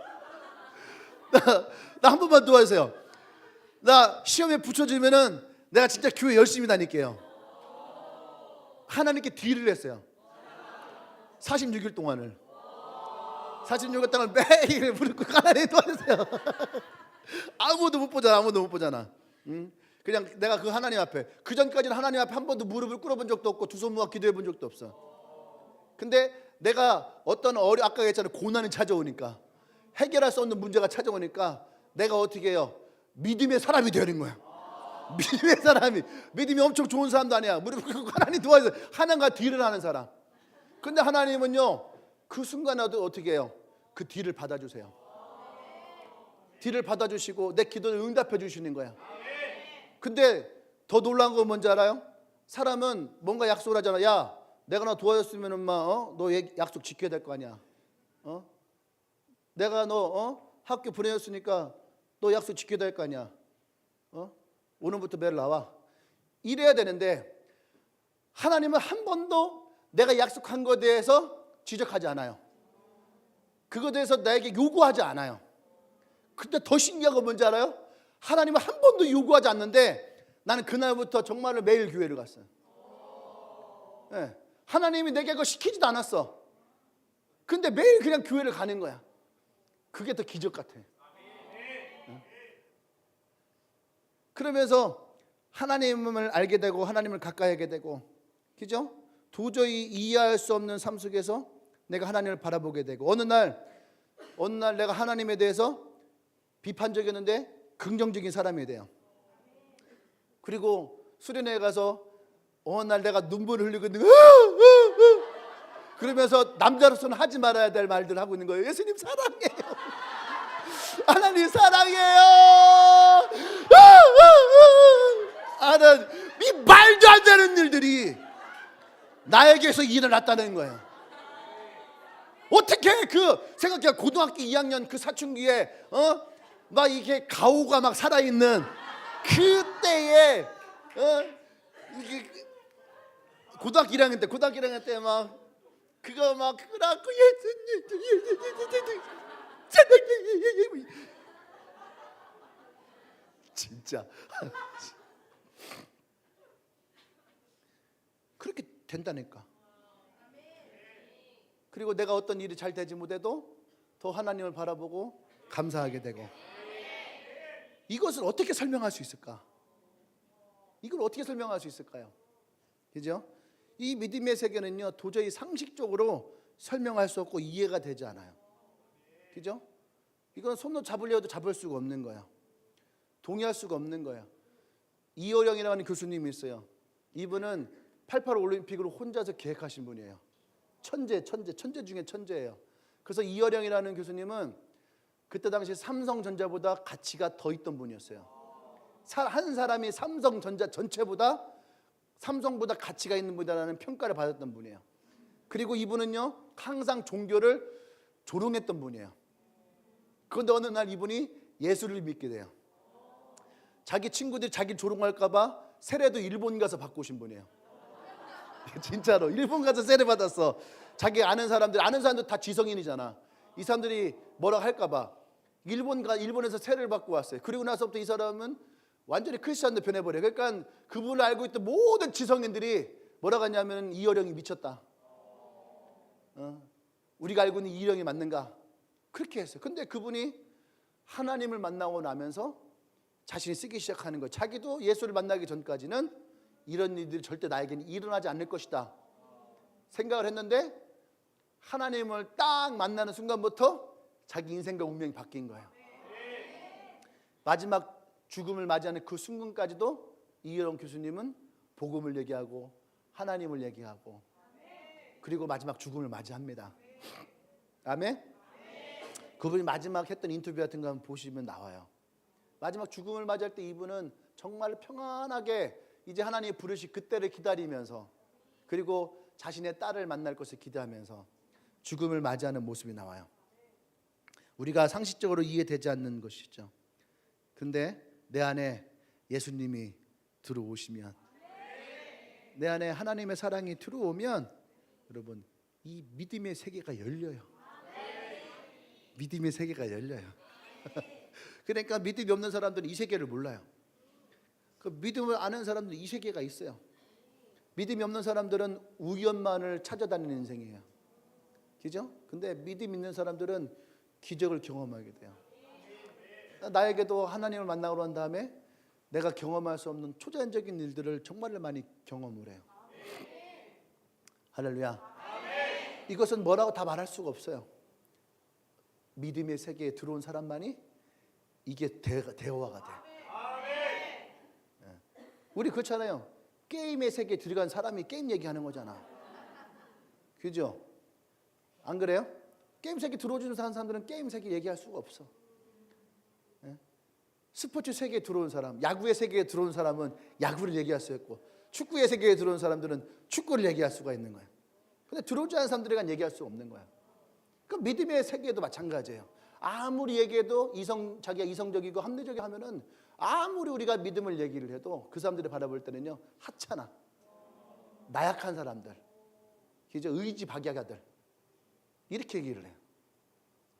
나 한 번만 도와주세요. 나 시험에 붙여주면은 내가 진짜 교회 열심히 다닐게요. 하나님께 딜을 했어요. 46일 동안을 46일 동안 매일 무릎 꿇고 하나님 도와주세요. 아무도 못 보잖아. 그냥 내가 그 하나님 앞에, 그 전까지는 하나님 앞에 한 번도 무릎을 꿇어본 적도 없고 두 손 모아 기도해 본 적도 없어. 근데 내가 어떤 아까 얘기했잖아요. 고난이 찾아오니까, 해결할 수 없는 문제가 찾아오니까 내가 어떻게 해요? 믿음의 사람이 되는 거야. 믿음의 사람이, 믿음이 엄청 좋은 사람도 아니야. 무릎 꿇고 하나님 도와주세요. 하나님과 딜을 하는 사람. 근데 하나님은요 그 순간에 어떻게 해요? 그 딜을 받아주세요. 딜을 받아주시고 내 기도를 응답해 주시는 거야. 근데 더 놀라운 건 뭔지 알아요? 사람은 뭔가 약속을 하잖아. 야, 내가 너 도와줬으면 너 약속 지켜야 될 거 아니야. 내가 너 학교 보내줬으니까 너 약속 지켜야 될 거 아니야. 오늘부터 매일 나와. 이래야 되는데 하나님은 한 번도 내가 약속한 것에 대해서 지적하지 않아요. 그것에 대해서 나에게 요구하지 않아요. 근데 더 신기한 건 뭔지 알아요? 하나님은 한 번도 요구하지 않는데 나는 그날부터 정말로 매일 교회를 갔어요. 네. 하나님이 내게 그거 시키지도 않았어. 근데 매일 그냥 교회를 가는 거야. 그게 더 기적 같아. 네. 그러면서 하나님을 알게 되고 하나님을 가까이 하게 되고, 그죠? 도저히 이해할 수 없는 삶 속에서 내가 하나님을 바라보게 되고, 어느 날 내가 하나님에 대해서 비판적이었는데 긍정적인 사람이 돼요. 그리고 수련회에 가서 어느 날 내가 눈물을 흘리고 있는 거예요. 그러면서 남자로서는 하지 말아야 될 말들을 하고 있는 거예요. 예수님 사랑해요. 하나님 사랑해요. 하는 이 말도 안 되는 일들이 나에게서 일어났다는 거예요. 어떻게 생각해, 고등학교 2학년 그 사춘기에 막 이게 가오가 막 살아있는 그때에 이게 고등학교 1학년 때 막 그거 막 그래갖고 진짜 그렇게 된다니까. 그리고 내가 어떤 일이 잘 되지 못해도 더 하나님을 바라보고 감사하게 되고. 이것을 어떻게 설명할 수 있을까? 이걸 어떻게 설명할 수 있을까요? 그죠? 이 믿음의 세계는요, 도저히 상식적으로 설명할 수 없고 이해가 되지 않아요. 그죠? 이건 손으로 잡으려도 잡을 수가 없는 거야. 동의할 수가 없는 거야. 이어령이라는 교수님이 있어요. 이분은 88 올림픽을 혼자서 계획하신 분이에요. 천재 중에 천재예요. 그래서 이어령이라는 교수님은 그때 당시 삼성전자보다 가치가 더 있던 분이었어요. 한 사람이 삼성전자 전체보다 삼성보다 가치가 있는 분이라는 평가를 받았던 분이에요. 그리고 이분은요, 항상 종교를 조롱했던 분이에요. 그런데 어느 날 이분이 예수를 믿게 돼요. 자기 친구들이 자기를 조롱할까 봐 세례도 일본 가서 받고 오신 분이에요. 진짜로 일본 가서 세례 받았어. 자기 아는 사람들 다 지성인이잖아. 이 사람들이 뭐라 할까 봐 일본에서 세례를 받고 왔어요. 그리고 나서부터 이 사람은 완전히 크리스찬도 변해버려요. 그러니까 그분을 알고 있던 모든 지성인들이 뭐라고 하냐면 이어령이 미쳤다. 우리가 알고 있는 이어령이 맞는가? 그렇게 했어요. 근데 그분이 하나님을 만나고 나면서 자신이 쓰기 시작하는 거예요. 자기도 예수를 만나기 전까지는 이런 일들이 절대 나에게는 일어나지 않을 것이다 생각을 했는데, 하나님을 딱 만나는 순간부터 자기 인생과 운명이 바뀐 거예요. 마지막 죽음을 맞이하는 그 순간까지도 이어령 교수님은 복음을 얘기하고 하나님을 얘기하고, 그리고 마지막 죽음을 맞이합니다. 아멘. 그분이 마지막 했던 인터뷰 같은 거 한번 보시면 나와요. 마지막 죽음을 맞이할 때 이분은 정말 평안하게 이제 하나님이 부르실 그때를 기다리면서, 그리고 자신의 딸을 만날 것을 기대하면서 죽음을 맞이하는 모습이 나와요. 우리가 상식적으로 이해되지 않는 것이죠. 근데 내 안에 예수님이 들어오시면, 내 안에 하나님의 사랑이 들어오면, 여러분, 이 믿음의 세계가 열려요. 믿음의 세계가 열려요. 그러니까 믿음이 없는 사람들은 이 세계를 몰라요. 그 믿음을 아는 사람들은 이 세계가 있어요. 믿음이 없는 사람들은 우연만을 찾아다니는 인생이에요. 그죠? 근데 믿음 있는 사람들은 기적을 경험하게 돼요. 나에게도 하나님을 만나고 난 다음에 내가 경험할 수 없는 초자연적인 일들을 정말 많이 경험을 해요. 할렐루야. 이것은 뭐라고 다 말할 수가 없어요. 믿음의 세계에 들어온 사람만이 이게 대화가 돼요. 우리 그렇잖아요. 게임의 세계에 들어간 사람이 게임 얘기하는 거잖아. 그죠? 안 그래요? 게임 세계에 들어오는 사람들은 게임 세계 얘기할 수가 없어. 스포츠 세계에 들어온 사람, 야구의 세계에 들어온 사람은 야구를 얘기할 수 있고, 축구의 세계에 들어온 사람들은 축구를 얘기할 수가 있는 거예요. 근데 들어오지 않은 사람들에겐 얘기할 수 없는 거야. 그 믿음의 세계도 마찬가지예요. 아무리 얘기해도 자기가 이성적이고 합리적이고 하면은, 아무리 우리가 믿음을 얘기를 해도 그 사람들이 바라볼 때는요, 하찮아, 나약한 사람들, 그죠? 의지박약아들, 이렇게 얘기를 해요.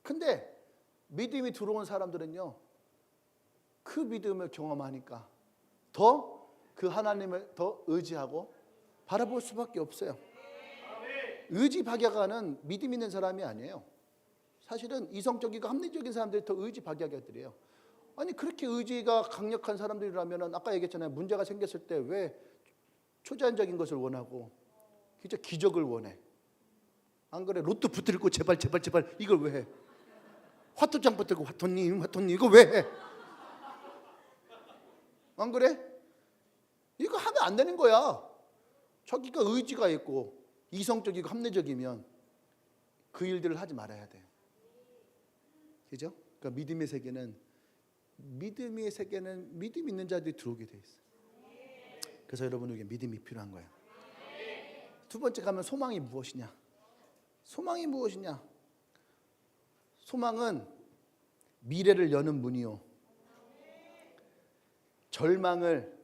근데 믿음이 들어온 사람들은요, 그 믿음을 경험하니까 더 그 하나님을 더 의지하고 바라볼 수밖에 없어요. 의지박약아는 믿음 있는 사람이 아니에요. 사실은 이성적이고 합리적인 사람들이 더 의지박약아들이에요. 아니, 그렇게 의지가 강력한 사람들이라면, 아까 얘기했잖아요. 문제가 생겼을 때 왜 초자연적인 것을 원하고, 진짜 기적을 원해. 안 그래? 로또 붙들고 제발 이걸 왜 해? 화투장 붙들고 화토님 이거 왜 해? 안 그래? 이거 하면 안 되는 거야. 자기가 의지가 있고 이성적이고 합리적이면 그 일들을 하지 말아야 돼요. 그죠? 그러니까 믿음의 세계는 믿음 있는 자들이 들어오게 돼 있어요. 그래서 여러분에게 믿음이 필요한 거예요. 두 번째 가면 소망이 무엇이냐? 소망이 무엇이냐? 소망은 미래를 여는 문이요, 절망을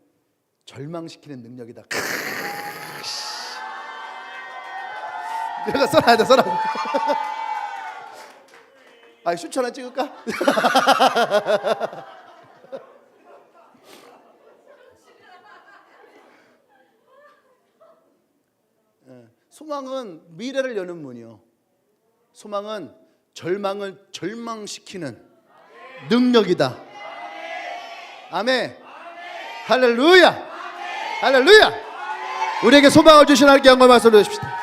절망시키는 능력이다. 내가 써놔야 돼, 써놔야 돼. 아, 슈트 하나 찍을까? 소망은 미래를 여는 문이요, 소망은 절망을 절망시키는 능력이다. 아멘. 할렐루야. 할렐루야. 우리에게 소망을 주신 하나님께 영광 말씀 드립시다.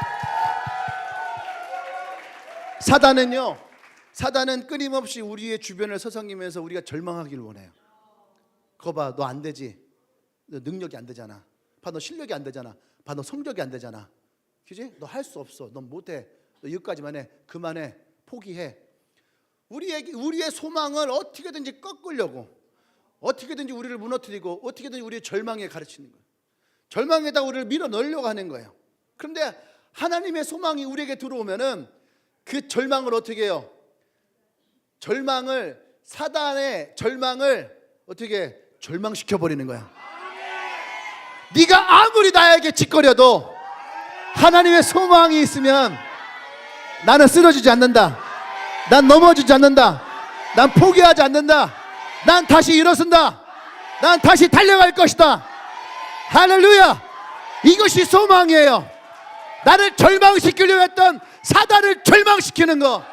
사단은 끊임없이 우리의 주변을 서성이면서 우리가 절망하기를 원해요. 그거 봐, 너 안 되지, 너 능력이 안 되잖아, 봐, 너 실력이 안 되잖아, 봐, 너 성적이 안 되잖아, 그지? 너 할 수 없어, 넌 못해, 너 여기까지만 해, 그만해, 포기해. 우리의 소망을 어떻게든지 꺾으려고, 어떻게든지 우리를 무너뜨리고, 어떻게든지 우리의 절망에 가르치는 거예요. 절망에다 우리를 밀어넣으려고 하는 거예요. 그런데 하나님의 소망이 우리에게 들어오면은 그 절망을 어떻게 해요? 사단의 절망을 어떻게 절망시켜 버리는 거야. 네가 아무리 나에게 짓거려도 하나님의 소망이 있으면 나는 쓰러지지 않는다, 난 넘어지지 않는다, 난 포기하지 않는다, 난 다시 일어선다, 난 다시 달려갈 것이다. 할렐루야. 이것이 소망이에요. 나를 절망시키려고 했던 사단을 절망시키는 거,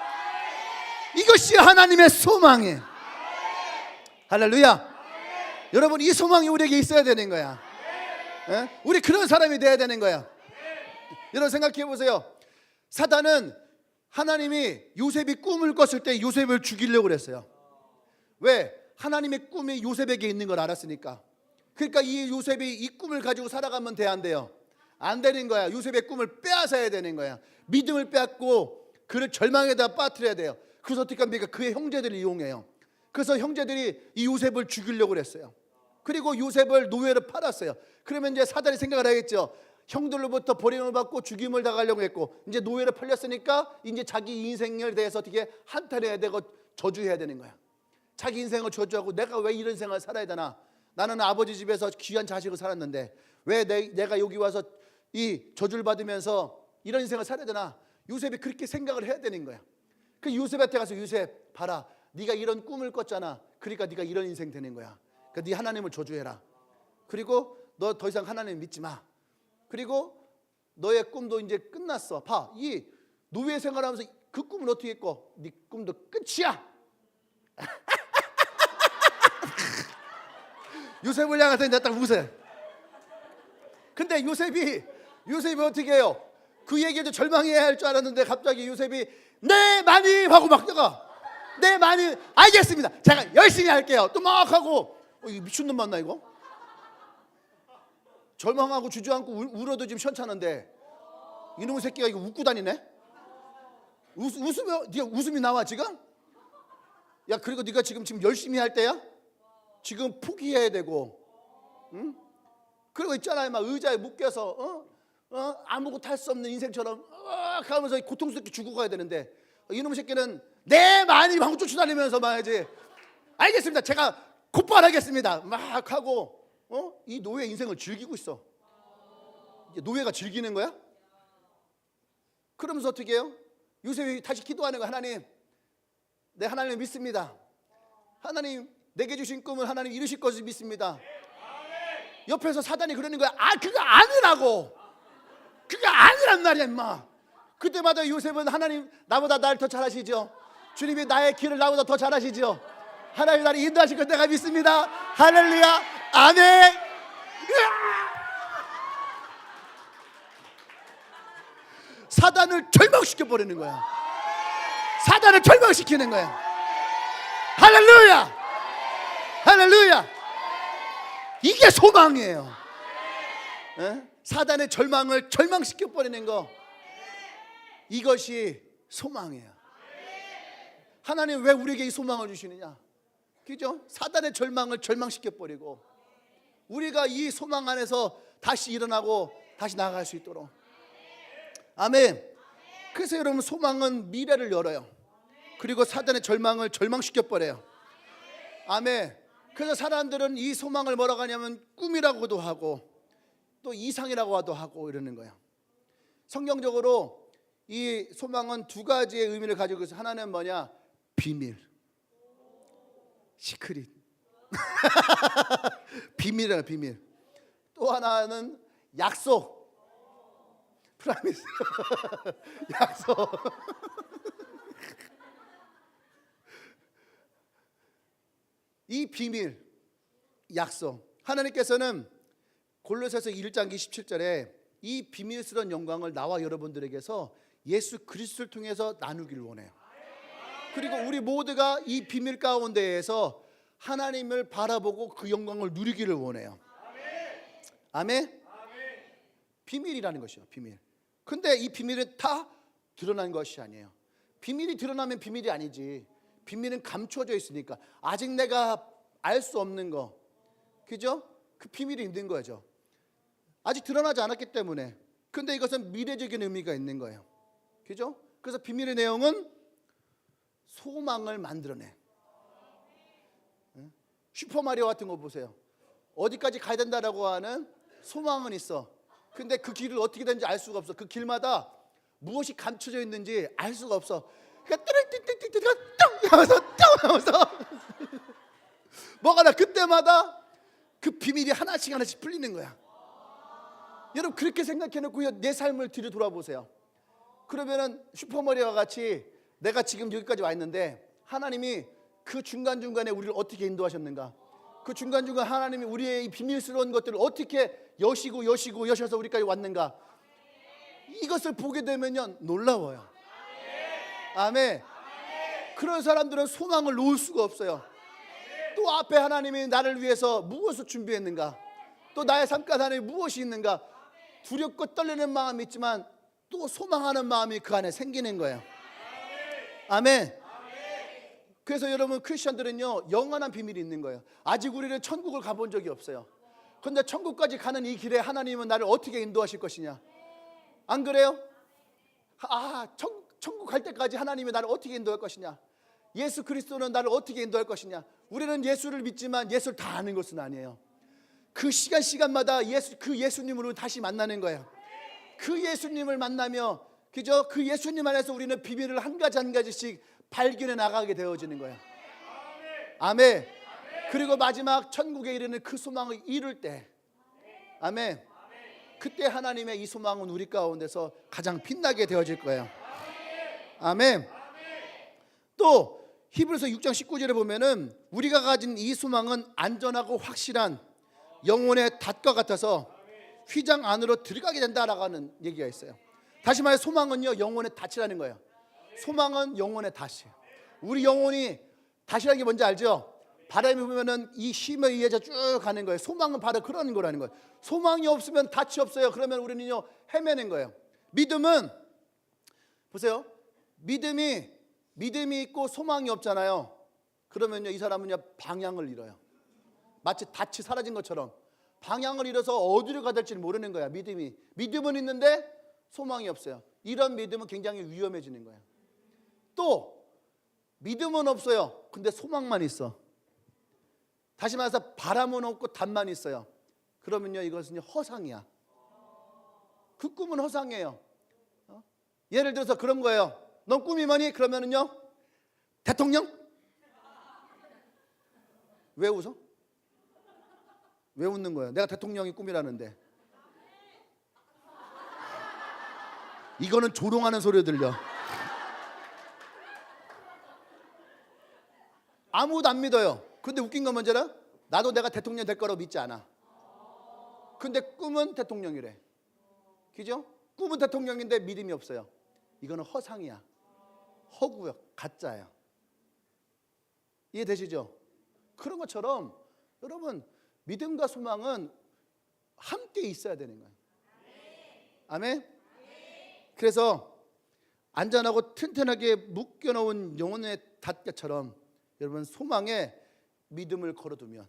이것이 하나님의 소망이에요. 할렐루야. 여러분, 이 소망이 우리에게 있어야 되는 거야. 우리 그런 사람이 돼야 되는 거야. 여러분 생각해 보세요. 사단은 하나님이 요셉이 꿈을 꿨을 때 요셉을 죽이려고 그랬어요. 왜? 하나님의 꿈이 요셉에게 있는 걸 알았으니까. 그러니까 이 요셉이 이 꿈을 가지고 살아가면 돼, 안 돼요? 안 되는 거야. 요셉의 꿈을 빼앗아야 되는 거야. 믿음을 빼앗고 그를 절망에다 빠뜨려야 돼요. 그래서 어떻게 합니까? 그의 형제들을 이용해요. 그래서 형제들이 이 요셉을 죽이려고 그랬어요. 그리고 요셉을 노예로 팔았어요. 그러면 이제 사단이 생각을 하겠죠. 형들로부터 버림을 받고 죽임을 당하려고 했고, 이제 노예로 팔렸으니까 이제 자기 인생에 대해서 어떻게 한탄해야 되고 저주해야 되는 거야. 자기 인생을 저주하고, 내가 왜 이런 생활을 살아야 되나? 나는 아버지 집에서 귀한 자식을 살았는데 왜 내가 여기 와서 이 저주를 받으면서 이런 인생을 살아야 되나? 요셉이 그렇게 생각을 해야 되는 거야. 그 요셉한테 가서, 요셉 봐라, 네가 이런 꿈을 꿨잖아. 그러니까 네가 이런 인생 되는 거야. 그러니까 네 하나님을 저주해라. 그리고 너 더 이상 하나님 믿지 마. 그리고 너의 꿈도 이제 끝났어. 봐, 이 노예 생활하면서 그 꿈을 어떻게 꿔? 네 꿈도 끝이야. 요셉을 향해서 이제 딱 웃어. 근데 요셉이 어떻게 해요? 그 얘기도 절망해야 할 줄 알았는데 갑자기 요셉이 네 마님 하고 막 나가. 네 마님, 알겠습니다, 제가 열심히 할게요. 또 막 하고. 이거 미친놈 맞나 이거? 절망하고 주저앉고 울어도 지금 시원찮은데 이놈의 새끼가 이거 웃고 다니네? 웃으면 네가 웃음이 나와 지금? 야, 그리고 네가 지금 열심히 할 때야? 지금 포기해야 되고, 응? 그리고 있잖아요, 막 의자에 묶여서 아무것도 할 수 없는 인생처럼 가면서 고통스럽게 죽고 가야 되는데, 이놈의 새끼는 내 마님 하고 쫓아다니면서 막 이제 알겠습니다, 제가 곧바로 하겠습니다 막 하고 이 노예 인생을 즐기고 있어. 이제 노예가 즐기는 거야? 그러면서 어떻게 해요? 요셉이 다시 기도하는 거야. 하나님, 내 하나님을 믿습니다. 하나님, 내게 주신 꿈을 하나님 이루실 것을 믿습니다. 옆에서 사단이 그러는 거야. 아, 그거 아니라고. 그거 아니란 말이야 임마. 그때마다 요셉은 하나님, 나보다 날 더 잘하시죠. 주님이 나의 길을 나보다 더 잘하시죠. 하나님 나를 인도하실 것 내가 믿습니다. 할렐루야. 아멘. 사단을 절망시켜 버리는 거야. 사단을 절망시키는 거야. 할렐루야. 할렐루야. 이게 소망이에요. 사단의 절망을 절망시켜 버리는 거, 이것이 소망이에요. 하나님 왜 우리에게 이 소망을 주시느냐? 그죠? 사단의 절망을 절망시켜 버리고 우리가 이 소망 안에서 다시 일어나고 다시 나아갈 수 있도록. 아멘. 그래서 여러분, 소망은 미래를 열어요. 그리고 사단의 절망을 절망시켜 버려요. 아멘. 그래서 사람들은 이 소망을 뭐라고 하냐면 꿈이라고도 하고 또 이상이라고도 하고 이러는 거예요. 성경적으로 이 소망은 두 가지의 의미를 가지고 있어요. 하나는 뭐냐? 비밀, 시크릿. 비밀이야, 비밀. 또 하나는 약속, 프라미스. 약속. 이 비밀, 약속. 하나님께서는 골로새서 1장 27절에 이 비밀스러운 영광을 나와 여러분들에게서 예수 그리스도를 통해서 나누기를 원해요. 그리고 우리 모두가 이 비밀 가운데에서 하나님을 바라보고 그 영광을 누리기를 원해요. 아멘. 비밀이라는 것이요, 비밀. 근데 이 비밀은 다 드러난 것이 아니에요. 비밀이 드러나면 비밀이 아니지. 비밀은 감춰져 있으니까 아직 내가 알 수 없는 거, 그죠? 그 비밀이 있는 거죠. 아직 드러나지 않았기 때문에. 근데 이것은 미래적인 의미가 있는 거예요. 그죠? 그래서 비밀의 내용은 소망을 만들어내. 슈퍼마리오 같은 거 보세요. 어디까지 가야 된다라고 하는 소망은 있어. 근데 그 길을 어떻게 되는지 알 수가 없어. 그 길마다 무엇이 감춰져 있는지 알 수가 없어. 그러니까 띠릭띠릭띠릭 똥 하면서 똥 하면서 뭐가 나 그때마다 그 비밀이 하나씩 하나씩 풀리는 거야. 여러분, 그렇게 생각해놓고 내 삶을 뒤로 돌아보세요. 그러면은 슈퍼마리오와 같이 내가 지금 여기까지 와 있는데 하나님이 그 중간중간에 우리를 어떻게 인도하셨는가? 그 중간중간 하나님이 우리의 이 비밀스러운 것들을 어떻게 여셔서 우리까지 왔는가? 이것을 보게 되면요, 놀라워요. 아멘. 그런 사람들은 소망을 놓을 수가 없어요. 또 앞에 하나님이 나를 위해서 무엇을 준비했는가? 또 나의 삶 가운데 하나님이 무엇이 있는가? 두렵고 떨리는 마음이 있지만 또 소망하는 마음이 그 안에 생기는 거예요. 아멘. 그래서 여러분, 크리스천들은요, 영원한 비밀이 있는 거예요. 아직 우리는 천국을 가본 적이 없어요. 그런데 천국까지 가는 이 길에 하나님은 나를 어떻게 인도하실 것이냐? 안 그래요? 천국 갈 때까지 하나님이 나를 어떻게 인도할 것이냐? 예수 그리스도는 나를 어떻게 인도할 것이냐? 우리는 예수를 믿지만 예수를 다 아는 것은 아니에요. 그 시간마다 그 예수님으로 다시 만나는 거예요. 그 예수님을 만나며, 그죠? 그 예수님 안에서 우리는 비밀을 한 가지 한 가지씩 발견해 나가게 되어지는 거예요. 아멘. 그리고 마지막 천국에 이르는 그 소망을 이룰 때, 아멘, 그때 하나님의 이 소망은 우리 가운데서 가장 빛나게 되어질 거예요. 아멘. 또 히브리서 6장 19절에 보면은 우리가 가진 이 소망은 안전하고 확실한 영혼의 닷과 같아서 휘장 안으로 들어가게 된다라고 하는 얘기가 있어요. 다시 말해, 소망은요, 영혼의 닷이라는 거예요. 소망은 영혼의 닷이에요. 우리 영혼이 닷이라는 게 뭔지 알죠? 바람이 불면은 이 힘에 의해서 쭉 가는 거예요. 소망은 바로 그런 거라는 거예요. 소망이 없으면 닷이 없어요. 그러면 우리는요, 헤매는 거예요. 믿음은 보세요. 믿음이 있고 소망이 없잖아요. 그러면요, 이 사람은요, 방향을 잃어요. 마치 닷이 사라진 것처럼 방향을 잃어서 어디로 가야 될지 모르는 거야. 믿음은 있는데 소망이 없어요. 이런 믿음은 굉장히 위험해지는 거예요. 또 믿음은 없어요. 근데 소망만 있어. 다시 말해서 바람은 없고 닷만 있어요. 그러면요, 이것은 허상이야. 그 꿈은 허상이에요. 예를 들어서 그런 거예요. 넌 꿈이 뭐니? 그러면은요, 대통령? 왜 웃어? 왜 웃는 거예요? 내가 대통령이 꿈이라는데. 이거는 조롱하는 소리 들려. 아무도 안 믿어요. 근데 웃긴 건 뭔지 알아? 나도 내가 대통령 될 거라고 믿지 않아. 근데 꿈은 대통령이래. 그죠? 꿈은 대통령인데 믿음이 없어요. 이거는 허상이야. 허구요. 가짜야. 이해되시죠? 그런 것처럼 여러분, 믿음과 소망은 함께 있어야 되는 거예요. 아멘? 그래서 안전하고 튼튼하게 묶여놓은 영혼의 닷개처럼 여러분 소망에 믿음을 걸어두면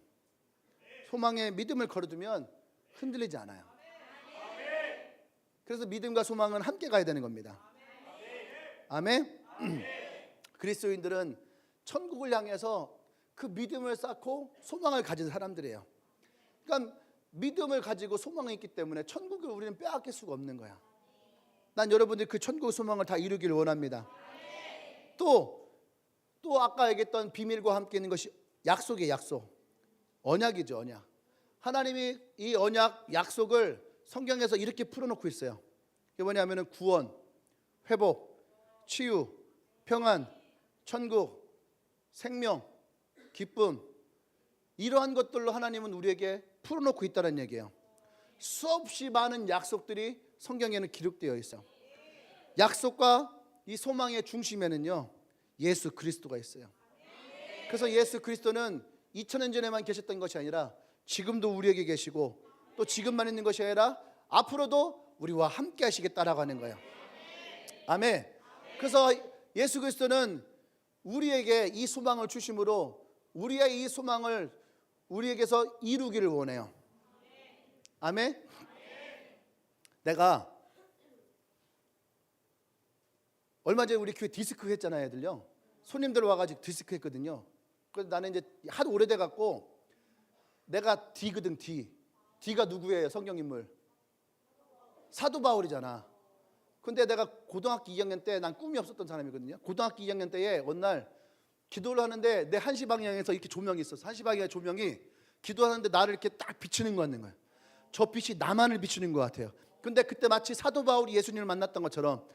흔들리지 않아요. 그래서 믿음과 소망은 함께 가야 되는 겁니다. 아멘. 그리스도인들은 천국을 향해서 그 믿음을 쌓고 소망을 가진 사람들이에요. 그러니까 믿음을 가지고 소망이 있기 때문에 천국을 우리는 빼앗길 수가 없는 거야. 난 여러분들이 그 천국 소망을 다 이루기를 원합니다. 또 아까 얘기했던 비밀과 함께 있는 것이 약속이에요. 약속. 언약이죠. 언약. 하나님이 이 언약 약속을 성경에서 이렇게 풀어놓고 있어요. 이게 뭐냐면은 구원, 회복, 치유, 평안, 천국, 생명, 기쁨, 이러한 것들로 하나님은 우리에게 풀어놓고 있다는 얘기예요. 수없이 많은 약속들이 성경에는 기록되어 있어요. 약속과 이 소망의 중심에는요 예수 그리스도가 있어요. 그래서 예수 그리스도는 2000년 전에만 계셨던 것이 아니라 지금도 우리에게 계시고, 또 지금만 있는 것이 아니라 앞으로도 우리와 함께 하시겠다라고 하는 거예요. 아멘. 그래서 예수 그리스도는 우리에게 이 소망을 주심으로 우리의 이 소망을 우리에게서 이루기를 원해요. 아멘. 내가 얼마 전에 우리 교회 디스크 했잖아요. 애들요 손님들 와가지고 디스크 했거든요. 그래서 나는 이제 하도 오래돼 갖고 내가 D거든. D가 누구예요? 성경인물 사도 바울이잖아. 근데 내가 고등학교 2학년 때 난 꿈이 없었던 사람이거든요. 고등학교 2학년 때에 어느 날 기도를 하는데 내 한시 방향에서 이렇게 조명이 있었어. 한시 방향의 조명이 기도하는데 나를 이렇게 딱 비추는 거 같는 거예요. 저 빛이 나만을 비추는 것 같아요. 근데 그때 마치 사도 바울이 예수님을 만났던 것처럼,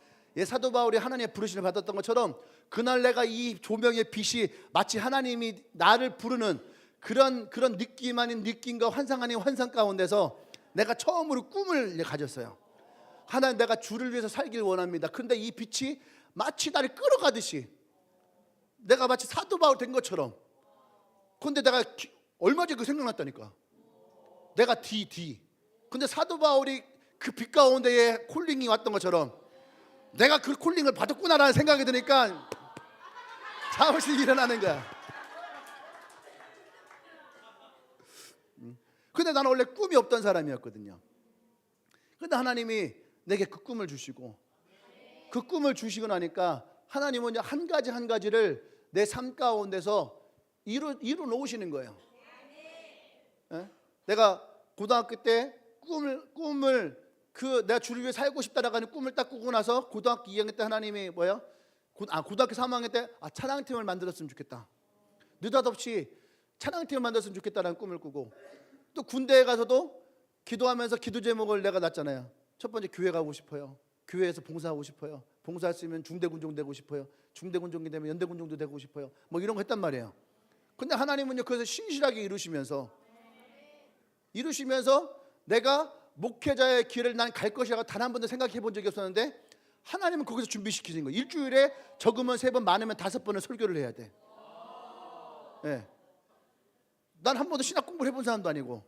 사도 바울이 하나님의 부르심을 받았던 것처럼 그날 내가 이 조명의 빛이 마치 하나님이 나를 부르는 그런 느낌 아닌 느낌과 환상 아닌 환상 가운데서 내가 처음으로 꿈을 가졌어요. 하나님, 내가 주를 위해서 살길 원합니다. 그런데 이 빛이 마치 나를 끌어가듯이 내가 마치 사도 바울 된 것처럼. 근데 내가 얼마 전에 그 생각났다니까. 내가 D. 근데 사도 바울이 그 빛 가운데에 콜링이 왔던 것처럼 내가 그 콜링을 받았구나라는 생각이 드니까 잠시 일어나는 거야. 근데 나는 원래 꿈이 없던 사람이었거든요. 근데 하나님이 내게 그 꿈을 주시고, 그 꿈을 주시고 나니까 하나님은 한 가지를 내 삶 가운데서 이루 놓으시는 거예요. 내가 고등학교 때 꿈을 내가 주를 위해 살고 싶다라고 하는 꿈을 딱 꾸고 나서 고등학교 2학년 때 하나님이 고등학교 3학년 때 찬양팀을 만들었으면 좋겠다. 느닷없이 찬양팀을 만들었으면 좋겠다라는 꿈을 꾸고, 또 군대에 가서도 기도하면서 기도 제목을 내가 놨잖아요. 첫 번째, 교회 가고 싶어요. 교회에서 봉사하고 싶어요. 봉사할 수 있으면 중대군종 되고 싶어요. 중대군종이 되면 연대군종도 되고 싶어요. 뭐 이런 거 했단 말이에요. 근데 하나님은요 그래서 신실하게 이루시면서 내가 목회자의 길을 난 갈 것이라고 단 한 번도 생각해 본 적이 없었는데 하나님은 거기서 준비시키는 거예요. 일주일에 적으면 3번, 많으면 5번을 설교를 해야 돼. 난 한 번도 신학 공부를 해본 사람도 아니고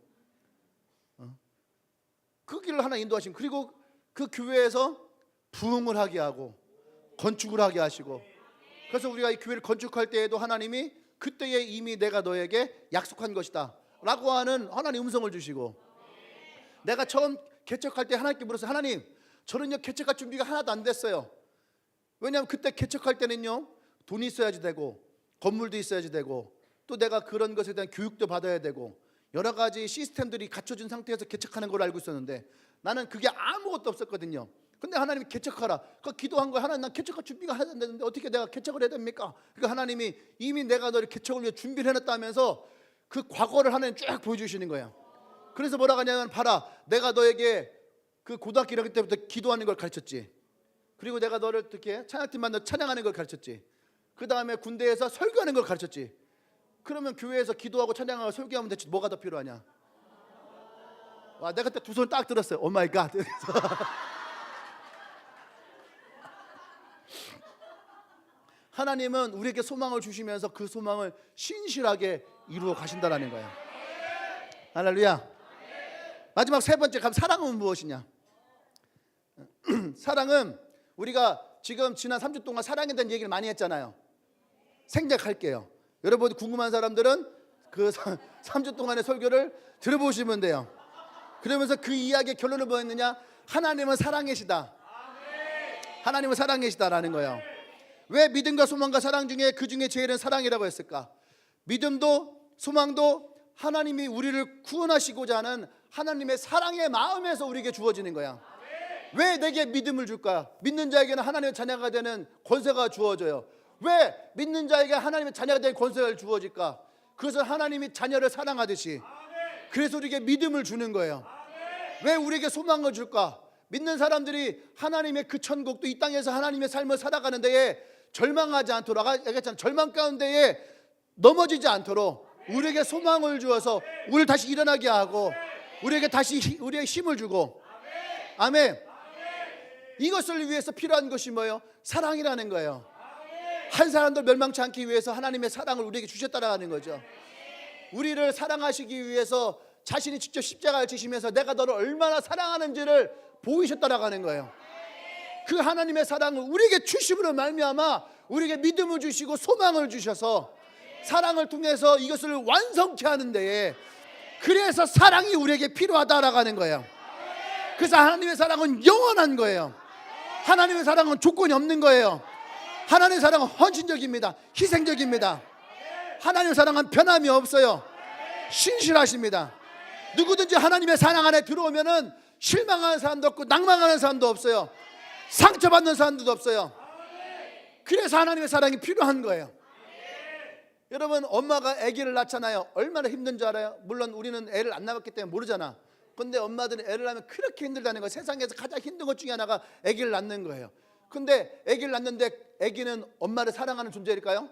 그 길을 하나 인도하신. 그리고 그 교회에서 부흥을 하게 하고 건축을 하게 하시고, 그래서 우리가 이 교회를 건축할 때에도 하나님이 그때에 이미 내가 너에게 약속한 것이다 라고 하는 하나님 음성을 주시고, 내가 처음 개척할 때 하나님께 물었어요. 하나님, 저는요 개척할 준비가 하나도 안 됐어요. 왜냐하면 그때 개척할 때는요 돈이 있어야지 되고 건물도 있어야지 되고 또 내가 그런 것에 대한 교육도 받아야 되고 여러 가지 시스템들이 갖춰진 상태에서 개척하는 걸 알고 있었는데 나는 그게 아무것도 없었거든요. 근데 하나님이 개척하라. 그 기도한 거야. 하나님, 난 개척할 준비가 하나도 안 됐는데 어떻게 내가 개척을 해야 됩니까? 그러니까 하나님이 이미 내가 너를 개척을 위해 준비를 해놨다면서 그 과거를 하나님 쫙 보여주시는 거예요. 그래서 뭐라고 하냐면, 봐라, 내가 너에게 그 고등학교 1학년 때부터 기도하는 걸 가르쳤지. 그리고 내가 너를 어떻게 찬양팀만 너 찬양하는 걸 가르쳤지. 그 다음에 군대에서 설교하는 걸 가르쳤지. 그러면 교회에서 기도하고 찬양하고 설교하면 됐지. 뭐가 더 필요하냐? 와, 내가 그때 두 손을 딱 들었어요. 오 마이 갓. 하나님은 우리에게 소망을 주시면서 그 소망을 신실하게 이루어 가신다라는 거예요. 할렐루야. 마지막 세 번째, 사랑은 무엇이냐? 사랑은 우리가 지금 지난 3주 동안 사랑에 대한 얘기를 많이 했잖아요. 생략할게요. 여러분 궁금한 사람들은 그 3주 동안의 설교를 들어보시면 돼요. 그러면서 그 이야기의 결론은 뭐였느냐? 하나님은 사랑이시다. 하나님은 사랑이시다라는 거예요. 왜 믿음과 소망과 사랑 중에 그 중에 제일은 사랑이라고 했을까? 믿음도 소망도 하나님이 우리를 구원하시고자 하는 하나님의 사랑의 마음에서 우리에게 주어지는 거야. 왜 내게 믿음을 줄까? 믿는 자에게는 하나님의 자녀가 되는 권세가 주어져요. 왜 믿는 자에게 하나님의 자녀가 되는 권세가 주어질까? 그것은 하나님이 자녀를 사랑하듯이. 그래서 우리에게 믿음을 주는 거예요. 왜 우리에게 소망을 줄까? 믿는 사람들이 하나님의 그 천국도 이 땅에서 하나님의 삶을 살아가는 데에 절망하지 않도록, 알겠잖아요. 절망 가운데에 넘어지지 않도록 우리에게 소망을 주어서 우리를 다시 일어나게 하고 우리에게 다시 우리의 힘을 주고. 아멘. 이것을 위해서 필요한 것이 뭐예요? 사랑이라는 거예요. 한 사람도 멸망치 않기 위해서 하나님의 사랑을 우리에게 주셨다라는 거죠. 우리를 사랑하시기 위해서 자신이 직접 십자가를 지시면서 내가 너를 얼마나 사랑하는지를 보이셨다라고 하는 거예요. 그 하나님의 사랑을 우리에게 주심으로 말미암아 우리에게 믿음을 주시고 소망을 주셔서 사랑을 통해서 이것을 완성케 하는 데에, 그래서 사랑이 우리에게 필요하다라고 하는 거예요. 그래서 하나님의 사랑은 영원한 거예요. 하나님의 사랑은 조건이 없는 거예요. 하나님의 사랑은 헌신적입니다. 희생적입니다. 하나님의 사랑은 변함이 없어요. 신실하십니다. 누구든지 하나님의 사랑 안에 들어오면은 실망하는 사람도 없고 낭망하는 사람도 없어요. 상처받는 사람도 없어요. 그래서 하나님의 사랑이 필요한 거예요. 여러분, 엄마가 아기를 낳잖아요. 얼마나 힘든 줄 알아요? 물론 우리는 애를 안 낳았기 때문에 모르잖아. 근데 엄마들은 애를 낳으면 그렇게 힘들다는 거예요. 세상에서 가장 힘든 것 중에 하나가 아기를 낳는 거예요. 근데 아기를 낳는데 아기는 엄마를 사랑하는 존재일까요?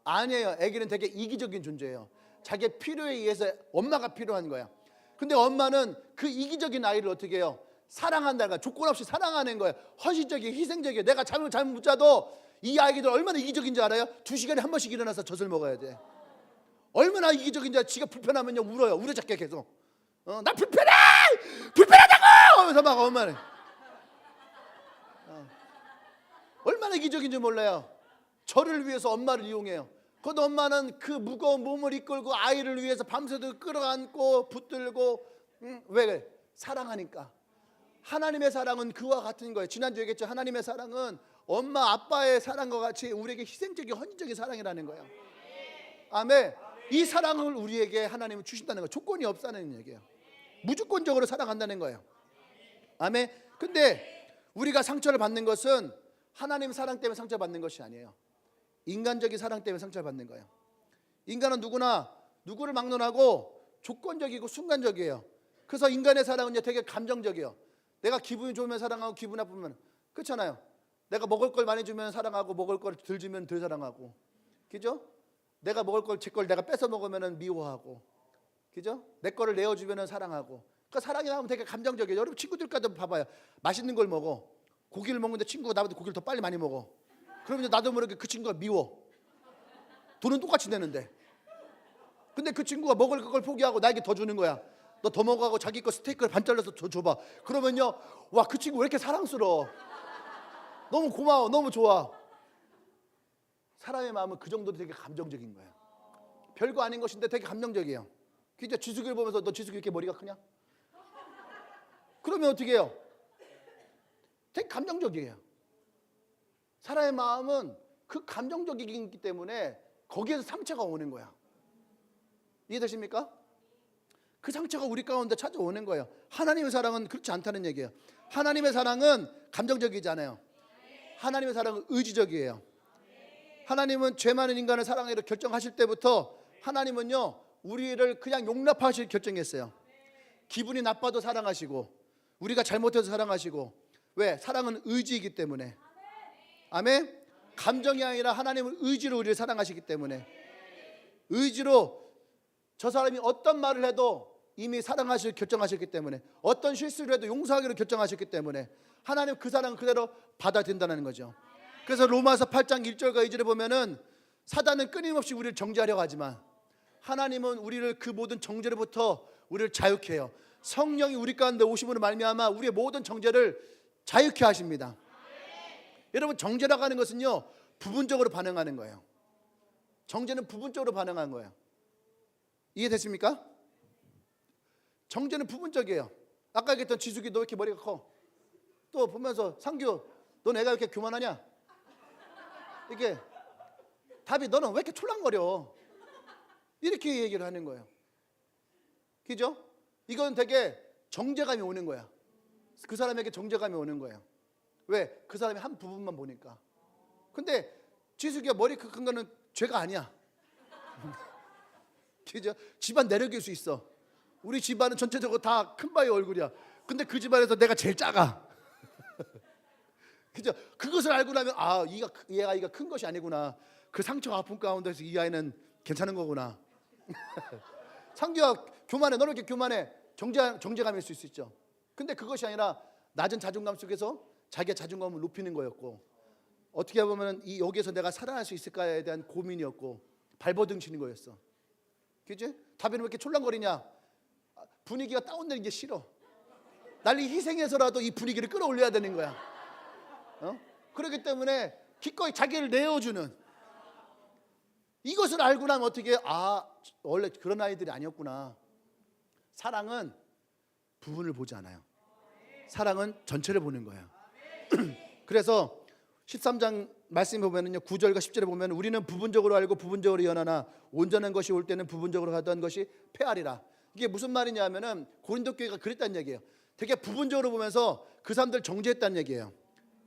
아니에요. 아기는 되게 이기적인 존재예요. 자기의 필요에 의해서 엄마가 필요한 거야. 근데 엄마는 그 이기적인 아이를 어떻게 해요? 사랑한다는, 조건 없이 사랑하는 거예요. 헌신적이에요. 희생적이에요. 내가 잠을 잘못 못 자도 이 아이들 얼마나 이기적인지 알아요? 2시간에 한 번씩 일어나서 젖을 먹어야 돼. 얼마나 이기적인지. 지가 불편하면요 울어요. 우려잡게 계속. 나 불편해! 불편하다고! 하면서 막 엄마는. 얼마나 이기적인지 몰라요. 저를 위해서 엄마를 이용해요. 그런데 엄마는 그 무거운 몸을 이끌고 아이를 위해서 밤새도록 끌어안고 붙들고. 왜? 사랑하니까. 하나님의 사랑은 그와 같은 거예요. 지난주에 얘기했죠. 하나님의 사랑은 엄마 아빠의 사랑과 같이 우리에게 희생적인 헌신적인 사랑이라는 거예요. 아멘. 이 사랑을 우리에게 하나님은 주신다는 거예요. 조건이 없다는 얘기예요. 무조건적으로 사랑한다는 거예요. 아멘. 근데 우리가 상처를 받는 것은 하나님 사랑 때문에 상처받는 것이 아니에요. 인간적인 사랑 때문에 상처를 받는 거예요. 인간은 누구나 누구를 막론하고 조건적이고 순간적이에요. 그래서 인간의 사랑은 되게 감정적이에요. 내가 기분이 좋으면 사랑하고 기분 나쁘면, 그렇잖아요. 내가 먹을 걸 많이 주면 사랑하고 먹을 걸 덜 주면 덜 사랑하고, 그죠? 내가 먹을 걸 제 걸 내가 뺏어 먹으면 미워하고, 그죠? 내 거를 내어주면 사랑하고. 그러니까 사랑이 나오면 되게 감정적이에요. 여러분 친구들까지 봐봐요. 맛있는 걸 먹어. 고기를 먹는데 친구가 나보다 고기를 더 빨리 많이 먹어. 그러면 나도 모르게 그 친구가 미워. 돈은 똑같이 내는데. 근데 그 친구가 먹을 걸 포기하고 나에게 더 주는 거야. 너 더 먹어가고 자기 거 스테이크를 반 잘라서 줘봐. 그러면요, 와, 그 친구 왜 이렇게 사랑스러워. 너무 고마워. 너무 좋아. 사람의 마음은 그 정도로 되게 감정적인 거예요. 별거 아닌 것인데 되게 감정적이에요. 진짜 지숙이를 보면서 너 지숙이 이렇게 머리가 크냐? 그러면 어떻게 해요? 되게 감정적이에요. 사람의 마음은 그 감정적이기 때문에 거기에서 상처가 오는 거야. 이해되십니까? 그 상처가 우리 가운데 찾아오는 거예요. 하나님의 사랑은 그렇지 않다는 얘기예요. 하나님의 사랑은 감정적이지 않아요. 하나님의 사랑은 의지적이에요. 하나님은 죄 많은 인간을 사랑하기로 결정하실 때부터 하나님은요, 우리를 그냥 용납하실 결정했어요. 기분이 나빠도 사랑하시고, 우리가 잘못해서 사랑하시고. 왜? 사랑은 의지이기 때문에. 아멘. 감정이 아니라 하나님은 의지로 우리를 사랑하시기 때문에. 의지로 저 사람이 어떤 말을 해도 이미 사랑하실 결정하셨기 때문에, 어떤 실수를 해도 용서하기로 결정하셨기 때문에 하나님 그 사랑을 그대로 받아들인다는 거죠. 그래서 로마서 8장 1절과 2절에 보면은 사단은 끊임없이 우리를 정죄하려고 하지만 하나님은 우리를 그 모든 정죄로부터 우리를 자유케 해요. 성령이 우리 가운데 오심으로 말미암아 우리의 모든 정죄를 자유케 하십니다. 여러분, 정죄라고 하는 것은요, 부분적으로 반응하는 거예요. 정죄는 부분적으로 반응한 거예요. 이해되십니까? 정죄는 부분적이에요. 아까 얘기했던 지숙이 너 왜 이렇게 머리가 커? 또 보면서 상규 너 애가 왜 이렇게 교만하냐? 이게 답이 너는 왜 이렇게 촐랑거려? 이렇게 얘기를 하는 거예요. 그죠? 이건 되게 정죄감이 오는 거야. 그 사람에게 정죄감이 오는 거예요. 왜? 그 사람이 한 부분만 보니까. 근데 지숙이가 머리 큰 거는 죄가 아니야. 그죠? 집안 내력일 수 있어. 우리 집안은 전체적으로 다 큰 바위 얼굴이야. 근데 그 집안에서 내가 제일 작아. 그죠? 그것을 알고 나면 아, 이 아이가 큰 것이 아니구나. 그 상처 아픔 가운데서 이 아이는 괜찮은 거구나. 상규야 교만해. 너는 이렇게 교만해. 정죄감일 수 있죠. 근데 그것이 아니라 낮은 자존감 속에서 자기의 자존감을 높이는 거였고, 어떻게 보면 이 여기에서 내가 살아날 수 있을까에 대한 고민이었고 발버둥치는 거였어. 그지? 다빈은 왜 이렇게 촐랑거리냐? 분위기가 다운되는 게 싫어. 난리 희생해서라도 이 분위기를 끌어올려야 되는 거야. 그렇기 때문에 기꺼이 자기를 내어주는, 이것을 알고 나면 어떻게 원래 그런 아이들이 아니었구나. 사랑은 부분을 보지 않아요. 사랑은 전체를 보는 거예요. 그래서 13장 말씀 보면은요, 9절과 10절에 보면 우리는 부분적으로 알고 부분적으로 연하나 온전한 것이 올 때는 부분적으로 하던 것이 패하리라. 이게 무슨 말이냐면은 고린도 교회가 그랬다는 얘기예요. 되게 부분적으로 보면서 그 사람들 정죄했다는 얘기예요.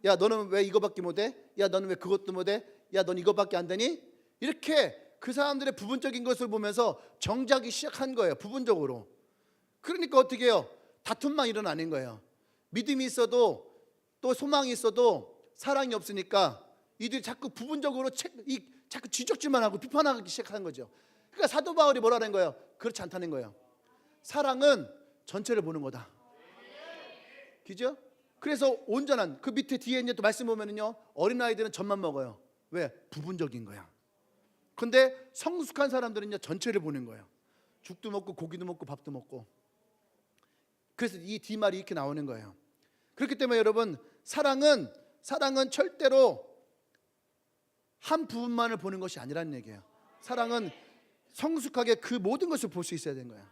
야 너는 왜 이거밖에 못해? 야 너는 왜 그것도 못해? 야 넌 이거밖에 안 되니? 이렇게 그 사람들의 부분적인 것을 보면서 정죄하기 시작한 거예요. 부분적으로. 그러니까 어떻게 해요? 다툼만 일어나는 거예요. 믿음이 있어도 또 소망이 있어도 사랑이 없으니까 이들이 자꾸 부분적으로 자꾸 지적질만 하고 비판하기 시작하는 거죠. 그러니까 사도 바울이 뭐라는 거예요? 그렇지 않다는 거예요. 사랑은 전체를 보는 거다. 그죠? 그래서 온전한, 그 밑에 뒤에 이제 또 말씀 보면은요, 어린아이들은 젖만 먹어요. 왜? 부분적인 거야. 근데 성숙한 사람들은요, 전체를 보는 거예요. 죽도 먹고 고기도 먹고 밥도 먹고. 그래서 이 뒷말이 이렇게 나오는 거예요. 그렇기 때문에 여러분, 사랑은 절대로 한 부분만을 보는 것이 아니라는 얘기예요. 사랑은 성숙하게 그 모든 것을 볼 수 있어야 되는 거예요.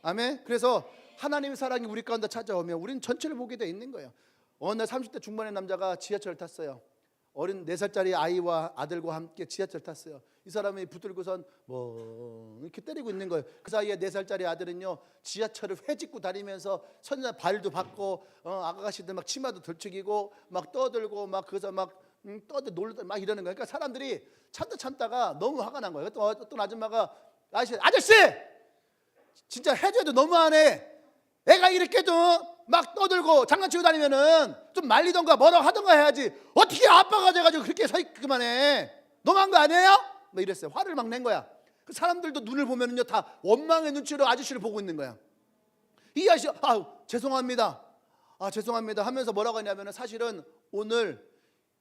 아멘. 그래서 하나님의 사랑이 우리 가운데 찾아오면 우리는 전체를 보게 돼 있는 거예요. 어느 날 30대 중반의 남자가 지하철을 탔어요. 어린 4살짜리 아이와 아들과 함께 지하철 탔어요. 이 사람이 붙들고선 뭐 이렇게 때리고 있는 거예요. 그 사이에 4살짜리 아들은요, 지하철을 회짓고 다니면서 선녀 발도 받고 아가씨들 막 치마도 덜치기고 막 떠들고 막 그래서 막 떠들 놀다 막 이러는 거예요. 그러니까 사람들이 참다가 너무 화가 난 거예요. 또 어떤 아줌마가 아저씨 진짜 해줘도 너무하네. 애가 이렇게도 막 떠들고 장난치고 다니면은 좀 말리던가 뭐라고 하던가 해야지. 어떻게 아빠가 돼가지고 그렇게 서 있기만 해. 너무한 거 아니에요? 뭐 이랬어요. 화를 막 낸 거야. 그 사람들도 눈을 보면은요, 다 원망의 눈치로 아저씨를 보고 있는 거야. 이 아저씨 죄송합니다. 죄송합니다 하면서 뭐라고 하냐면은 사실은 오늘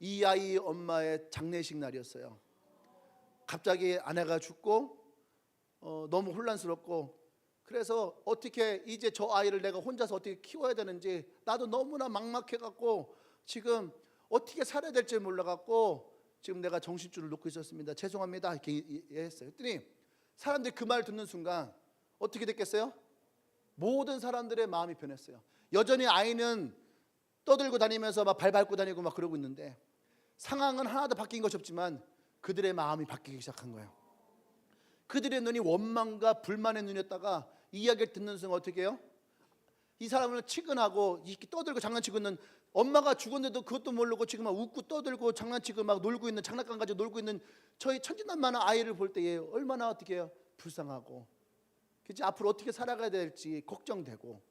이 아이 엄마의 장례식 날이었어요. 갑자기 아내가 죽고 너무 혼란스럽고, 그래서 어떻게 이제 저 아이를 내가 혼자서 어떻게 키워야 되는지 나도 너무나 막막해갖고 지금 어떻게 살아야 될지 몰라갖고 지금 내가 정신줄을 놓고 있었습니다. 죄송합니다 이렇게 했어요. 그랬더니 사람들이 그 말을 듣는 순간 어떻게 됐겠어요? 모든 사람들의 마음이 변했어요. 여전히 아이는 떠들고 다니면서 막 발 밟고 다니고 막 그러고 있는데 상황은 하나도 바뀐 것이 없지만 그들의 마음이 바뀌기 시작한 거예요. 그들의 눈이 원망과 불만의 눈이었다가 이야기를 듣는 순간 어떻게 해요? 이 사람은 치근하고 이렇게 떠들고 장난치고 있는, 엄마가 죽었는데도 그것도 모르고 지금 막 웃고 떠들고 장난치고 막 놀고 있는, 장난감 가지고 놀고 있는 저희 천진난만한 아이를 볼 때 얼마나 어떻게 해요? 불쌍하고, 그치? 앞으로 어떻게 살아가야 될지 걱정되고,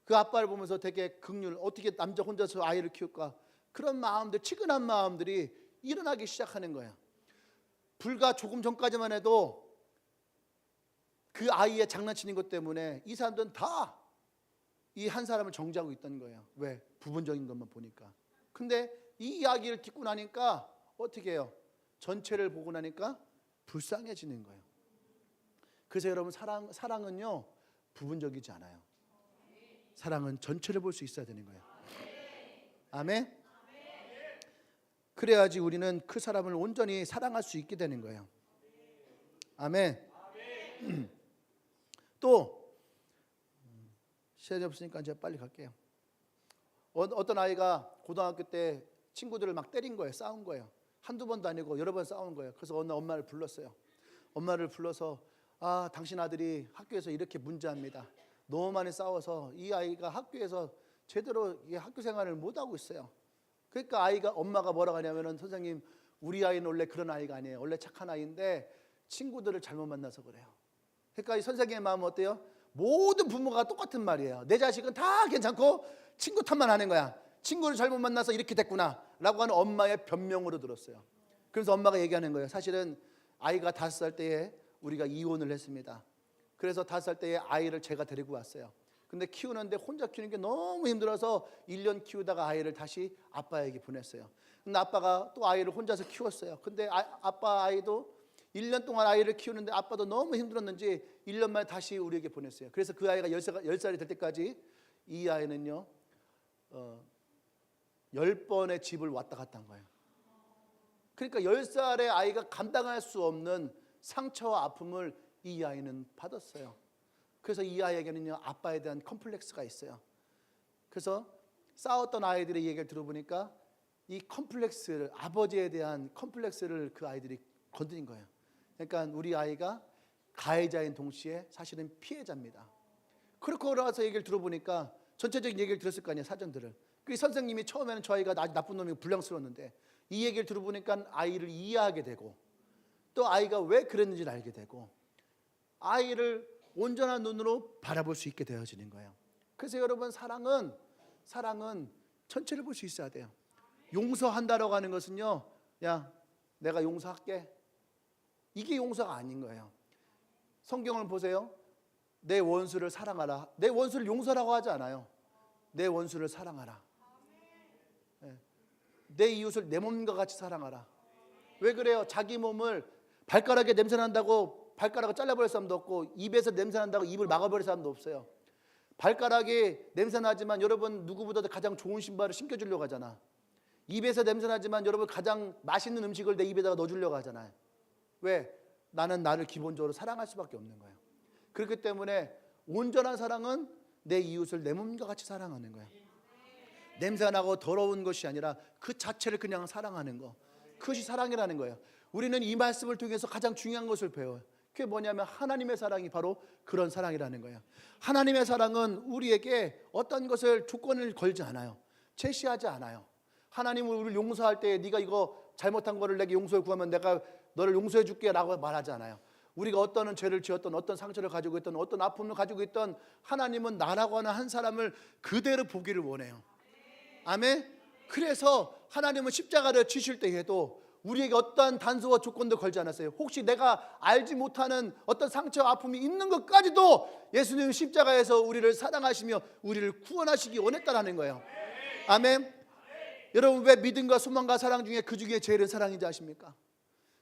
그 아빠를 보면서 되게 긍휼, 어떻게 남자 혼자서 아이를 키울까, 그런 마음들, 치근한 마음들이 일어나기 시작하는 거예요. 불과 조금 전까지만 해도 그 아이의 장난치는 것 때문에 이 사람들은 다 이 한 사람을 정죄하고 있다는 거예요. 왜? 부분적인 것만 보니까. 근데 이 이야기를 듣고 나니까 어떻게 해요? 전체를 보고 나니까 불쌍해지는 거예요. 그래서 여러분, 사랑은요 부분적이지 않아요. 사랑은 전체를 볼 수 있어야 되는 거예요. 아멘. 그래야지 우리는 그 사람을 온전히 사랑할 수 있게 되는 거예요. 아멘. 또 시간이 없으니까 이제 빨리 갈게요. 어떤 아이가 고등학교 때 친구들을 막 때린 거예요. 싸운 거예요. 한두 번도 아니고 여러 번 싸운 거예요. 그래서 어느 날 엄마를 불렀어요. 엄마를 불러서 당신 아들이 학교에서 이렇게 문제합니다. 너무 많이 싸워서 이 아이가 학교에서 제대로 학교 생활을 못하고 있어요. 그러니까 엄마가 뭐라고 하냐면은, 선생님, 우리 아이는 원래 그런 아이가 아니에요. 원래 착한 아이인데 친구들을 잘못 만나서 그래요. 그러니까 이 선생님의 마음은 어때요? 모든 부모가 똑같은 말이에요. 내 자식은 다 괜찮고 친구 탓만 하는 거야. 친구를 잘못 만나서 이렇게 됐구나 라고 하는 엄마의 변명으로 들었어요. 그래서 엄마가 얘기하는 거예요. 사실은 아이가 5살 때에 우리가 이혼을 했습니다. 그래서 5살 때에 아이를 제가 데리고 왔어요. 근데 키우는데 혼자 키우는 게 너무 힘들어서 1년 키우다가 아이를 다시 아빠에게 보냈어요. 근데 아빠가 또 아이를 혼자서 키웠어요. 근데 아이도 1년 동안 아이를 키우는데 아빠도 너무 힘들었는지 1년 만에 다시 우리에게 보냈어요. 그래서 그 아이가 10살이 될 때까지 이 아이는요 10번의 집을 왔다 갔다 한 거예요. 그러니까 10살의 아이가 감당할 수 없는 상처와 아픔을 이 아이는 받았어요. 그래서 이 아이에게는요 아빠에 대한 컴플렉스가 있어요. 그래서 싸웠던 아이들의 얘기를 들어보니까 이 컴플렉스를, 아버지에 대한 컴플렉스를 그 아이들이 건드린 거예요. 그러니까 우리 아이가 가해자인 동시에 사실은 피해자입니다. 그렇고 나서 얘기를 들어보니까 전체적인 얘기를 들었을 거 아니에요, 사정들을. 그 선생님이 처음에는 저 아이가 나쁜 놈이고 불량스러웠는데 이 얘기를 들어보니까 아이를 이해하게 되고 또 아이가 왜 그랬는지를 알게 되고 아이를 온전한 눈으로 바라볼 수 있게 되어지는 거예요. 그래서 여러분, 사랑은 전체를 볼 수 있어야 돼요. 용서한다라고 하는 것은요, 야 내가 용서할게, 이게 용서가 아닌 거예요. 성경을 보세요. 내 원수를 사랑하라. 내 원수를 용서라고 하지 않아요. 내 원수를 사랑하라. 내 이웃을 내 몸과 같이 사랑하라. 왜 그래요? 자기 몸을 발가락에 냄새 난다고 발가락을 잘라버릴 사람도 없고 입에서 냄새 난다고 입을 막아버릴 사람도 없어요. 발가락이 냄새 나지만 여러분 누구보다도 가장 좋은 신발을 신겨주려고 하잖아. 입에서 냄새 나지만 여러분 가장 맛있는 음식을 내 입에다가 넣어주려고 하잖아요. 왜? 나는 나를 기본적으로 사랑할 수밖에 없는 거예요. 그렇기 때문에 온전한 사랑은 내 이웃을 내 몸과 같이 사랑하는 거예요. 냄새나고 더러운 것이 아니라 그 자체를 그냥 사랑하는 거, 그것이 사랑이라는 거예요. 우리는 이 말씀을 통해서 가장 중요한 것을 배워요. 그게 뭐냐면 하나님의 사랑이 바로 그런 사랑이라는 거예요. 하나님의 사랑은 우리에게 어떤 것을 조건을 걸지 않아요. 제시하지 않아요. 하나님은 우리를 용서할 때 네가 이거 잘못한 거를 내게 용서를 구하면 내가 너를 용서해 줄게 라고 말하지 않아요. 우리가 어떤 죄를 지었던, 어떤 상처를 가지고 있던, 어떤 아픔을 가지고 있던, 하나님은 나라고 하는 한 사람을 그대로 보기를 원해요. 아멘. 그래서 하나님은 십자가를 지실 때에도 우리에게 어떠한 단서와 조건도 걸지 않았어요. 혹시 내가 알지 못하는 어떤 상처와 아픔이 있는 것까지도 예수님 십자가에서 우리를 사랑하시며 우리를 구원하시기 원했다는 거예요. 아멘. 여러분, 왜 믿음과 소망과 사랑 중에 그 중에 제일은 사랑인지 아십니까?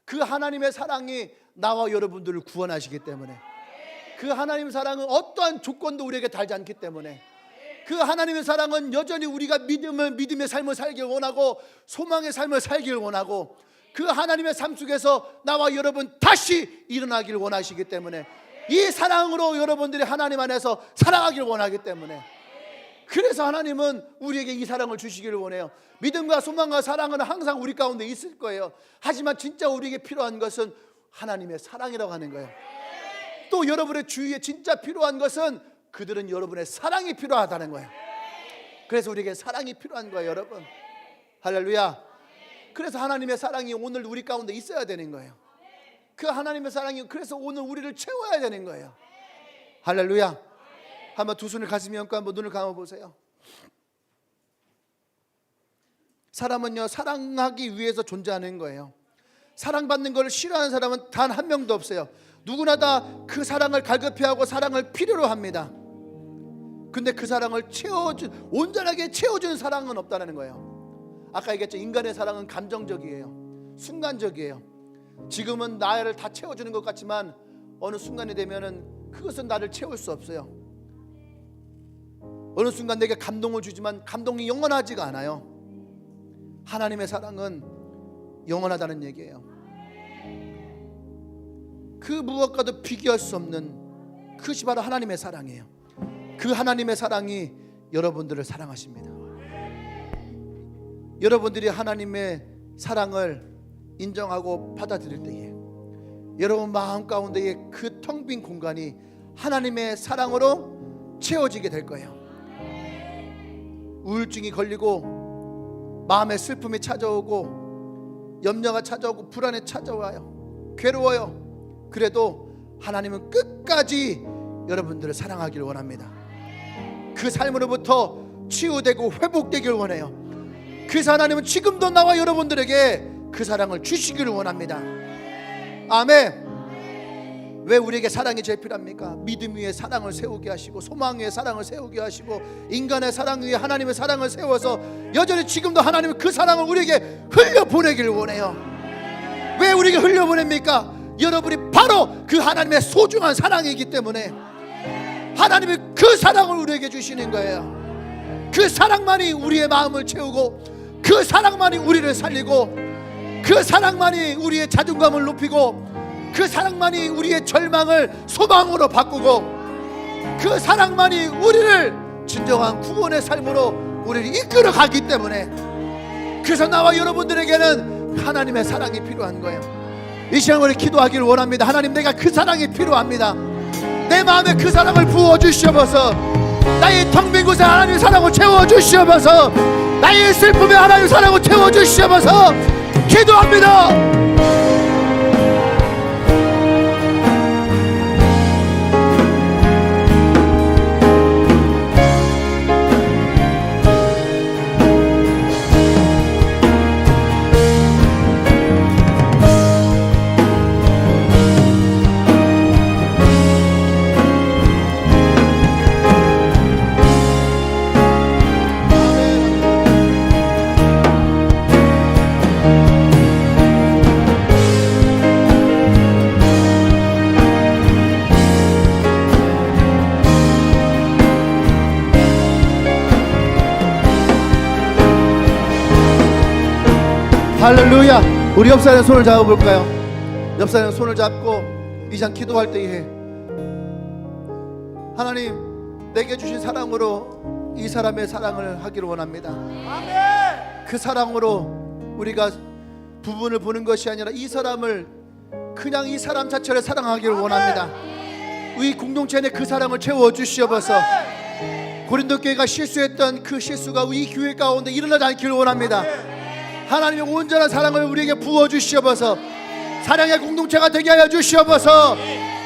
그 하나님의 사랑이 나와 여러분들을 구원하시기 때문에, 그 하나님의 사랑은 어떠한 조건도 우리에게 달지 않기 때문에, 그 하나님의 사랑은 여전히 우리가 믿음의 삶을 살길 원하고 소망의 삶을 살길 원하고 그 하나님의 삶 속에서 나와 여러분 다시 일어나길 원하시기 때문에, 이 사랑으로 여러분들이 하나님 안에서 살아가길 원하기 때문에, 그래서 하나님은 우리에게 이 사랑을 주시기를 원해요. 믿음과 소망과 사랑은 항상 우리 가운데 있을 거예요. 하지만 진짜 우리에게 필요한 것은 하나님의 사랑이라고 하는 거예요. 또 여러분의 주위에 진짜 필요한 것은 그들은 여러분의 사랑이 필요하다는 거예요. 그래서 우리에게 사랑이 필요한 거예요, 여러분. 할렐루야. 그래서 하나님의 사랑이 오늘 우리 가운데 있어야 되는 거예요. 그 하나님의 사랑이 그래서 오늘 우리를 채워야 되는 거예요. 할렐루야. 한번 두 손을 가슴에 얹고 한번 눈을 감아보세요. 사람은요, 사랑하기 위해서 존재하는 거예요. 사랑받는 걸 싫어하는 사람은 단 한 명도 없어요. 누구나 다 그 사랑을 갈급해하고 사랑을 필요로 합니다. 근데 그 사랑을 온전하게 채워주는 사랑은 없다는 거예요. 아까 얘기했죠. 인간의 사랑은 감정적이에요. 순간적이에요. 지금은 나를 다 채워주는 것 같지만 어느 순간이 되면은 그것은 나를 채울 수 없어요. 어느 순간 내게 감동을 주지만 감동이 영원하지가 않아요. 하나님의 사랑은 영원하다는 얘기예요. 그 무엇과도 비교할 수 없는 그것이 바로 하나님의 사랑이에요. 그 하나님의 사랑이 여러분들을 사랑하십니다. 여러분들이 하나님의 사랑을 인정하고 받아들일 때에 여러분 마음 가운데에 그 텅 빈 공간이 하나님의 사랑으로 채워지게 될 거예요. 우울증이 걸리고 마음에 슬픔이 찾아오고 염려가 찾아오고 불안이 찾아와요. 괴로워요. 그래도 하나님은 끝까지 여러분들을 사랑하길 원합니다. 그 삶으로부터 치유되고 회복되길 원해요. 그래서 하나님은 지금도 나와 여러분들에게 그 사랑을 주시기를 원합니다. 아멘. 왜 우리에게 사랑이 제일 필요합니까? 믿음 위에 사랑을 세우게 하시고 소망 위에 사랑을 세우게 하시고 인간의 사랑 위에 하나님의 사랑을 세워서 여전히 지금도 하나님은 그 사랑을 우리에게 흘려보내기를 원해요. 왜 우리에게 흘려보냅니까? 여러분이 바로 그 하나님의 소중한 사랑이기 때문에 하나님이 그 사랑을 우리에게 주시는 거예요. 그 사랑만이 우리의 마음을 채우고 그 사랑만이 우리를 살리고 그 사랑만이 우리의 자존감을 높이고 그 사랑만이 우리의 절망을 소망으로 바꾸고 그 사랑만이 우리를 진정한 구원의 삶으로 우리를 이끌어 가기 때문에 그래서 나와 여러분들에게는 하나님의 사랑이 필요한 거예요. 이 시간 우리 기도하기를 원합니다. 하나님, 내가 그 사랑이 필요합니다. 내 마음에 그 사랑을 부어주시옵소서. 나의 텅 빈 곳에 하나님의 사랑을 채워주시옵소서. 나의 슬픔에 하나님의 사랑을 채워주시옵소서. 기도합니다. 할렐루야. 우리 옆 사람 손을 잡아볼까요? 옆 사람 손을 잡고 이 시간 기도할 때에 하나님, 내게 주신 사랑으로 이 사람의 사랑을 하기를 원합니다. 아멘. 그 사랑으로 우리가 부분을 보는 것이 아니라 이 사람을 그냥 이 사람 자체를 사랑하기를 원합니다. 이 공동체 안에 그 사랑을 채워주시옵소서. 고린도 교회가 실수했던 그 실수가 이 교회 가운데 일어나지 않기를 원합니다. 하나님의 온전한 사랑을 우리에게 부어주시옵소서. 사랑의 공동체가 되게 하여 주시옵소서.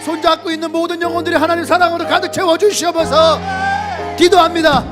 손잡고 있는 모든 영혼들이 하나님 사랑으로 가득 채워주시옵소서. 기도합니다.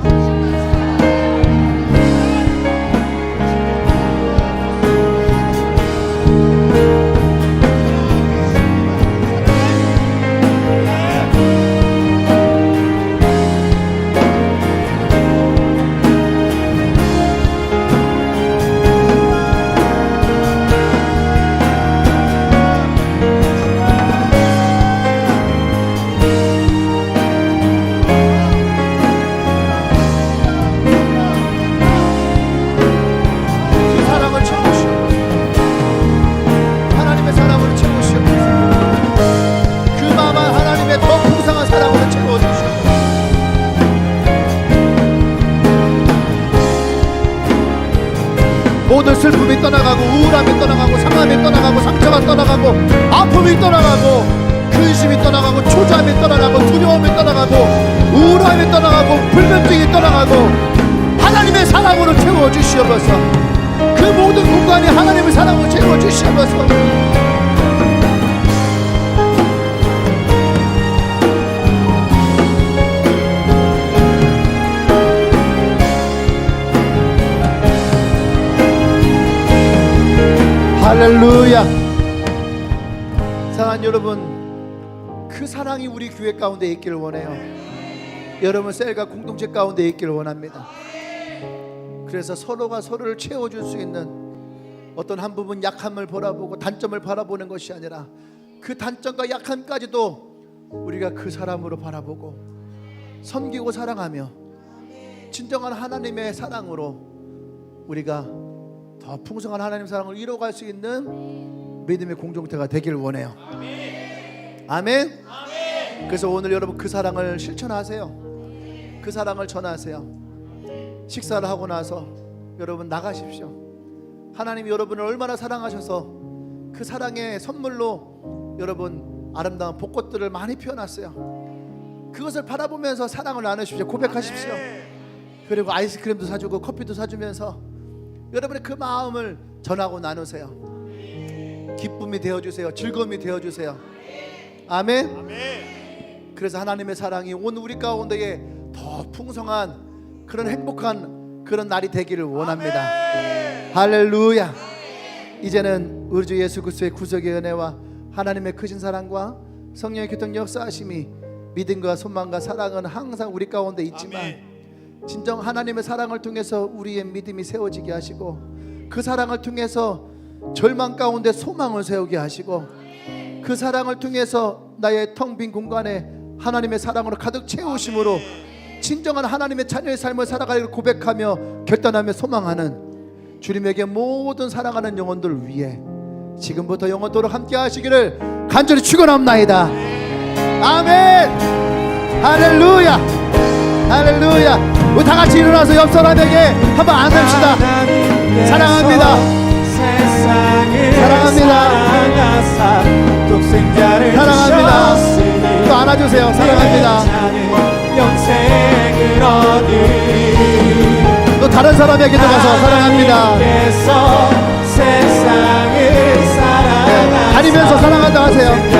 모든 슬픔이 떠나가고 우울함이 떠나가고 상함이 떠나가고 상처가 떠나가고 아픔이 떠나가고 근심이 떠나가고 초조함이 떠나가고 두려움이 떠나가고 우울함이 떠나가고 불면증이 떠나가고 하나님의 사랑으로 채워주시옵소서. 그 모든 공간이 하나님의 사랑으로 채워주시옵소서. 할렐루야. 사랑하는 여러분, 그 사랑이 우리 교회 가운데 있기를 원해요. 여러분 셀과 공동체 가운데 있기를 원합니다. 그래서 서로가 서로를 채워줄 수 있는 어떤 한 부분 약함을 바라보고 단점을 바라보는 것이 아니라 그 단점과 약함까지도 우리가 그 사람으로 바라보고 섬기고 사랑하며 진정한 하나님의 사랑으로 우리가 더 풍성한 하나님 사랑을 이뤄갈 수 있는 믿음의 공동체가 되기를 원해요. 아멘. 그래서 오늘 여러분 그 사랑을 실천하세요. 그 사랑을 전하세요. 식사를 하고 나서 여러분 나가십시오. 하나님이 여러분을 얼마나 사랑하셔서 그 사랑의 선물로 여러분 아름다운 벚꽃들을 많이 피워놨어요. 그것을 바라보면서 사랑을 나누십시오. 고백하십시오. 그리고 아이스크림도 사주고 커피도 사주면서 여러분의 그 마음을 전하고 나누세요. 기쁨이 되어주세요. 즐거움이 되어주세요. 아멘. 그래서 하나님의 사랑이 온 우리 가운데에 더 풍성한 그런 행복한 그런 날이 되기를 원합니다. 할렐루야. 이제는 우리 주 예수 그리스도의 구속의 은혜와 하나님의 크신 사랑과 성령의 교통 역사하심이 믿음과 소망과 사랑은 항상 우리 가운데 있지만 진정 하나님의 사랑을 통해서 우리의 믿음이 세워지게 하시고 그 사랑을 통해서 절망 가운데 소망을 세우게 하시고 그 사랑을 통해서 나의 텅 빈 공간에 하나님의 사랑으로 가득 채우심으로 진정한 하나님의 자녀의 삶을 살아가기를 고백하며 결단하며 소망하는 주님에게 모든 사랑하는 영혼들 위해 지금부터 영원토록 함께 하시기를 간절히 축원합나이다. 아멘. 할렐루야. 할렐루야. 우리 다 같이 일어나서 옆 사람에게 한번 안읍시다. 사랑합니다. 사랑합니다. 사랑합니다. 또 안아주세요. 사랑합니다. 또 다른 사람에게도 가서 사랑합니다. 다니면서 사랑한다 하세요.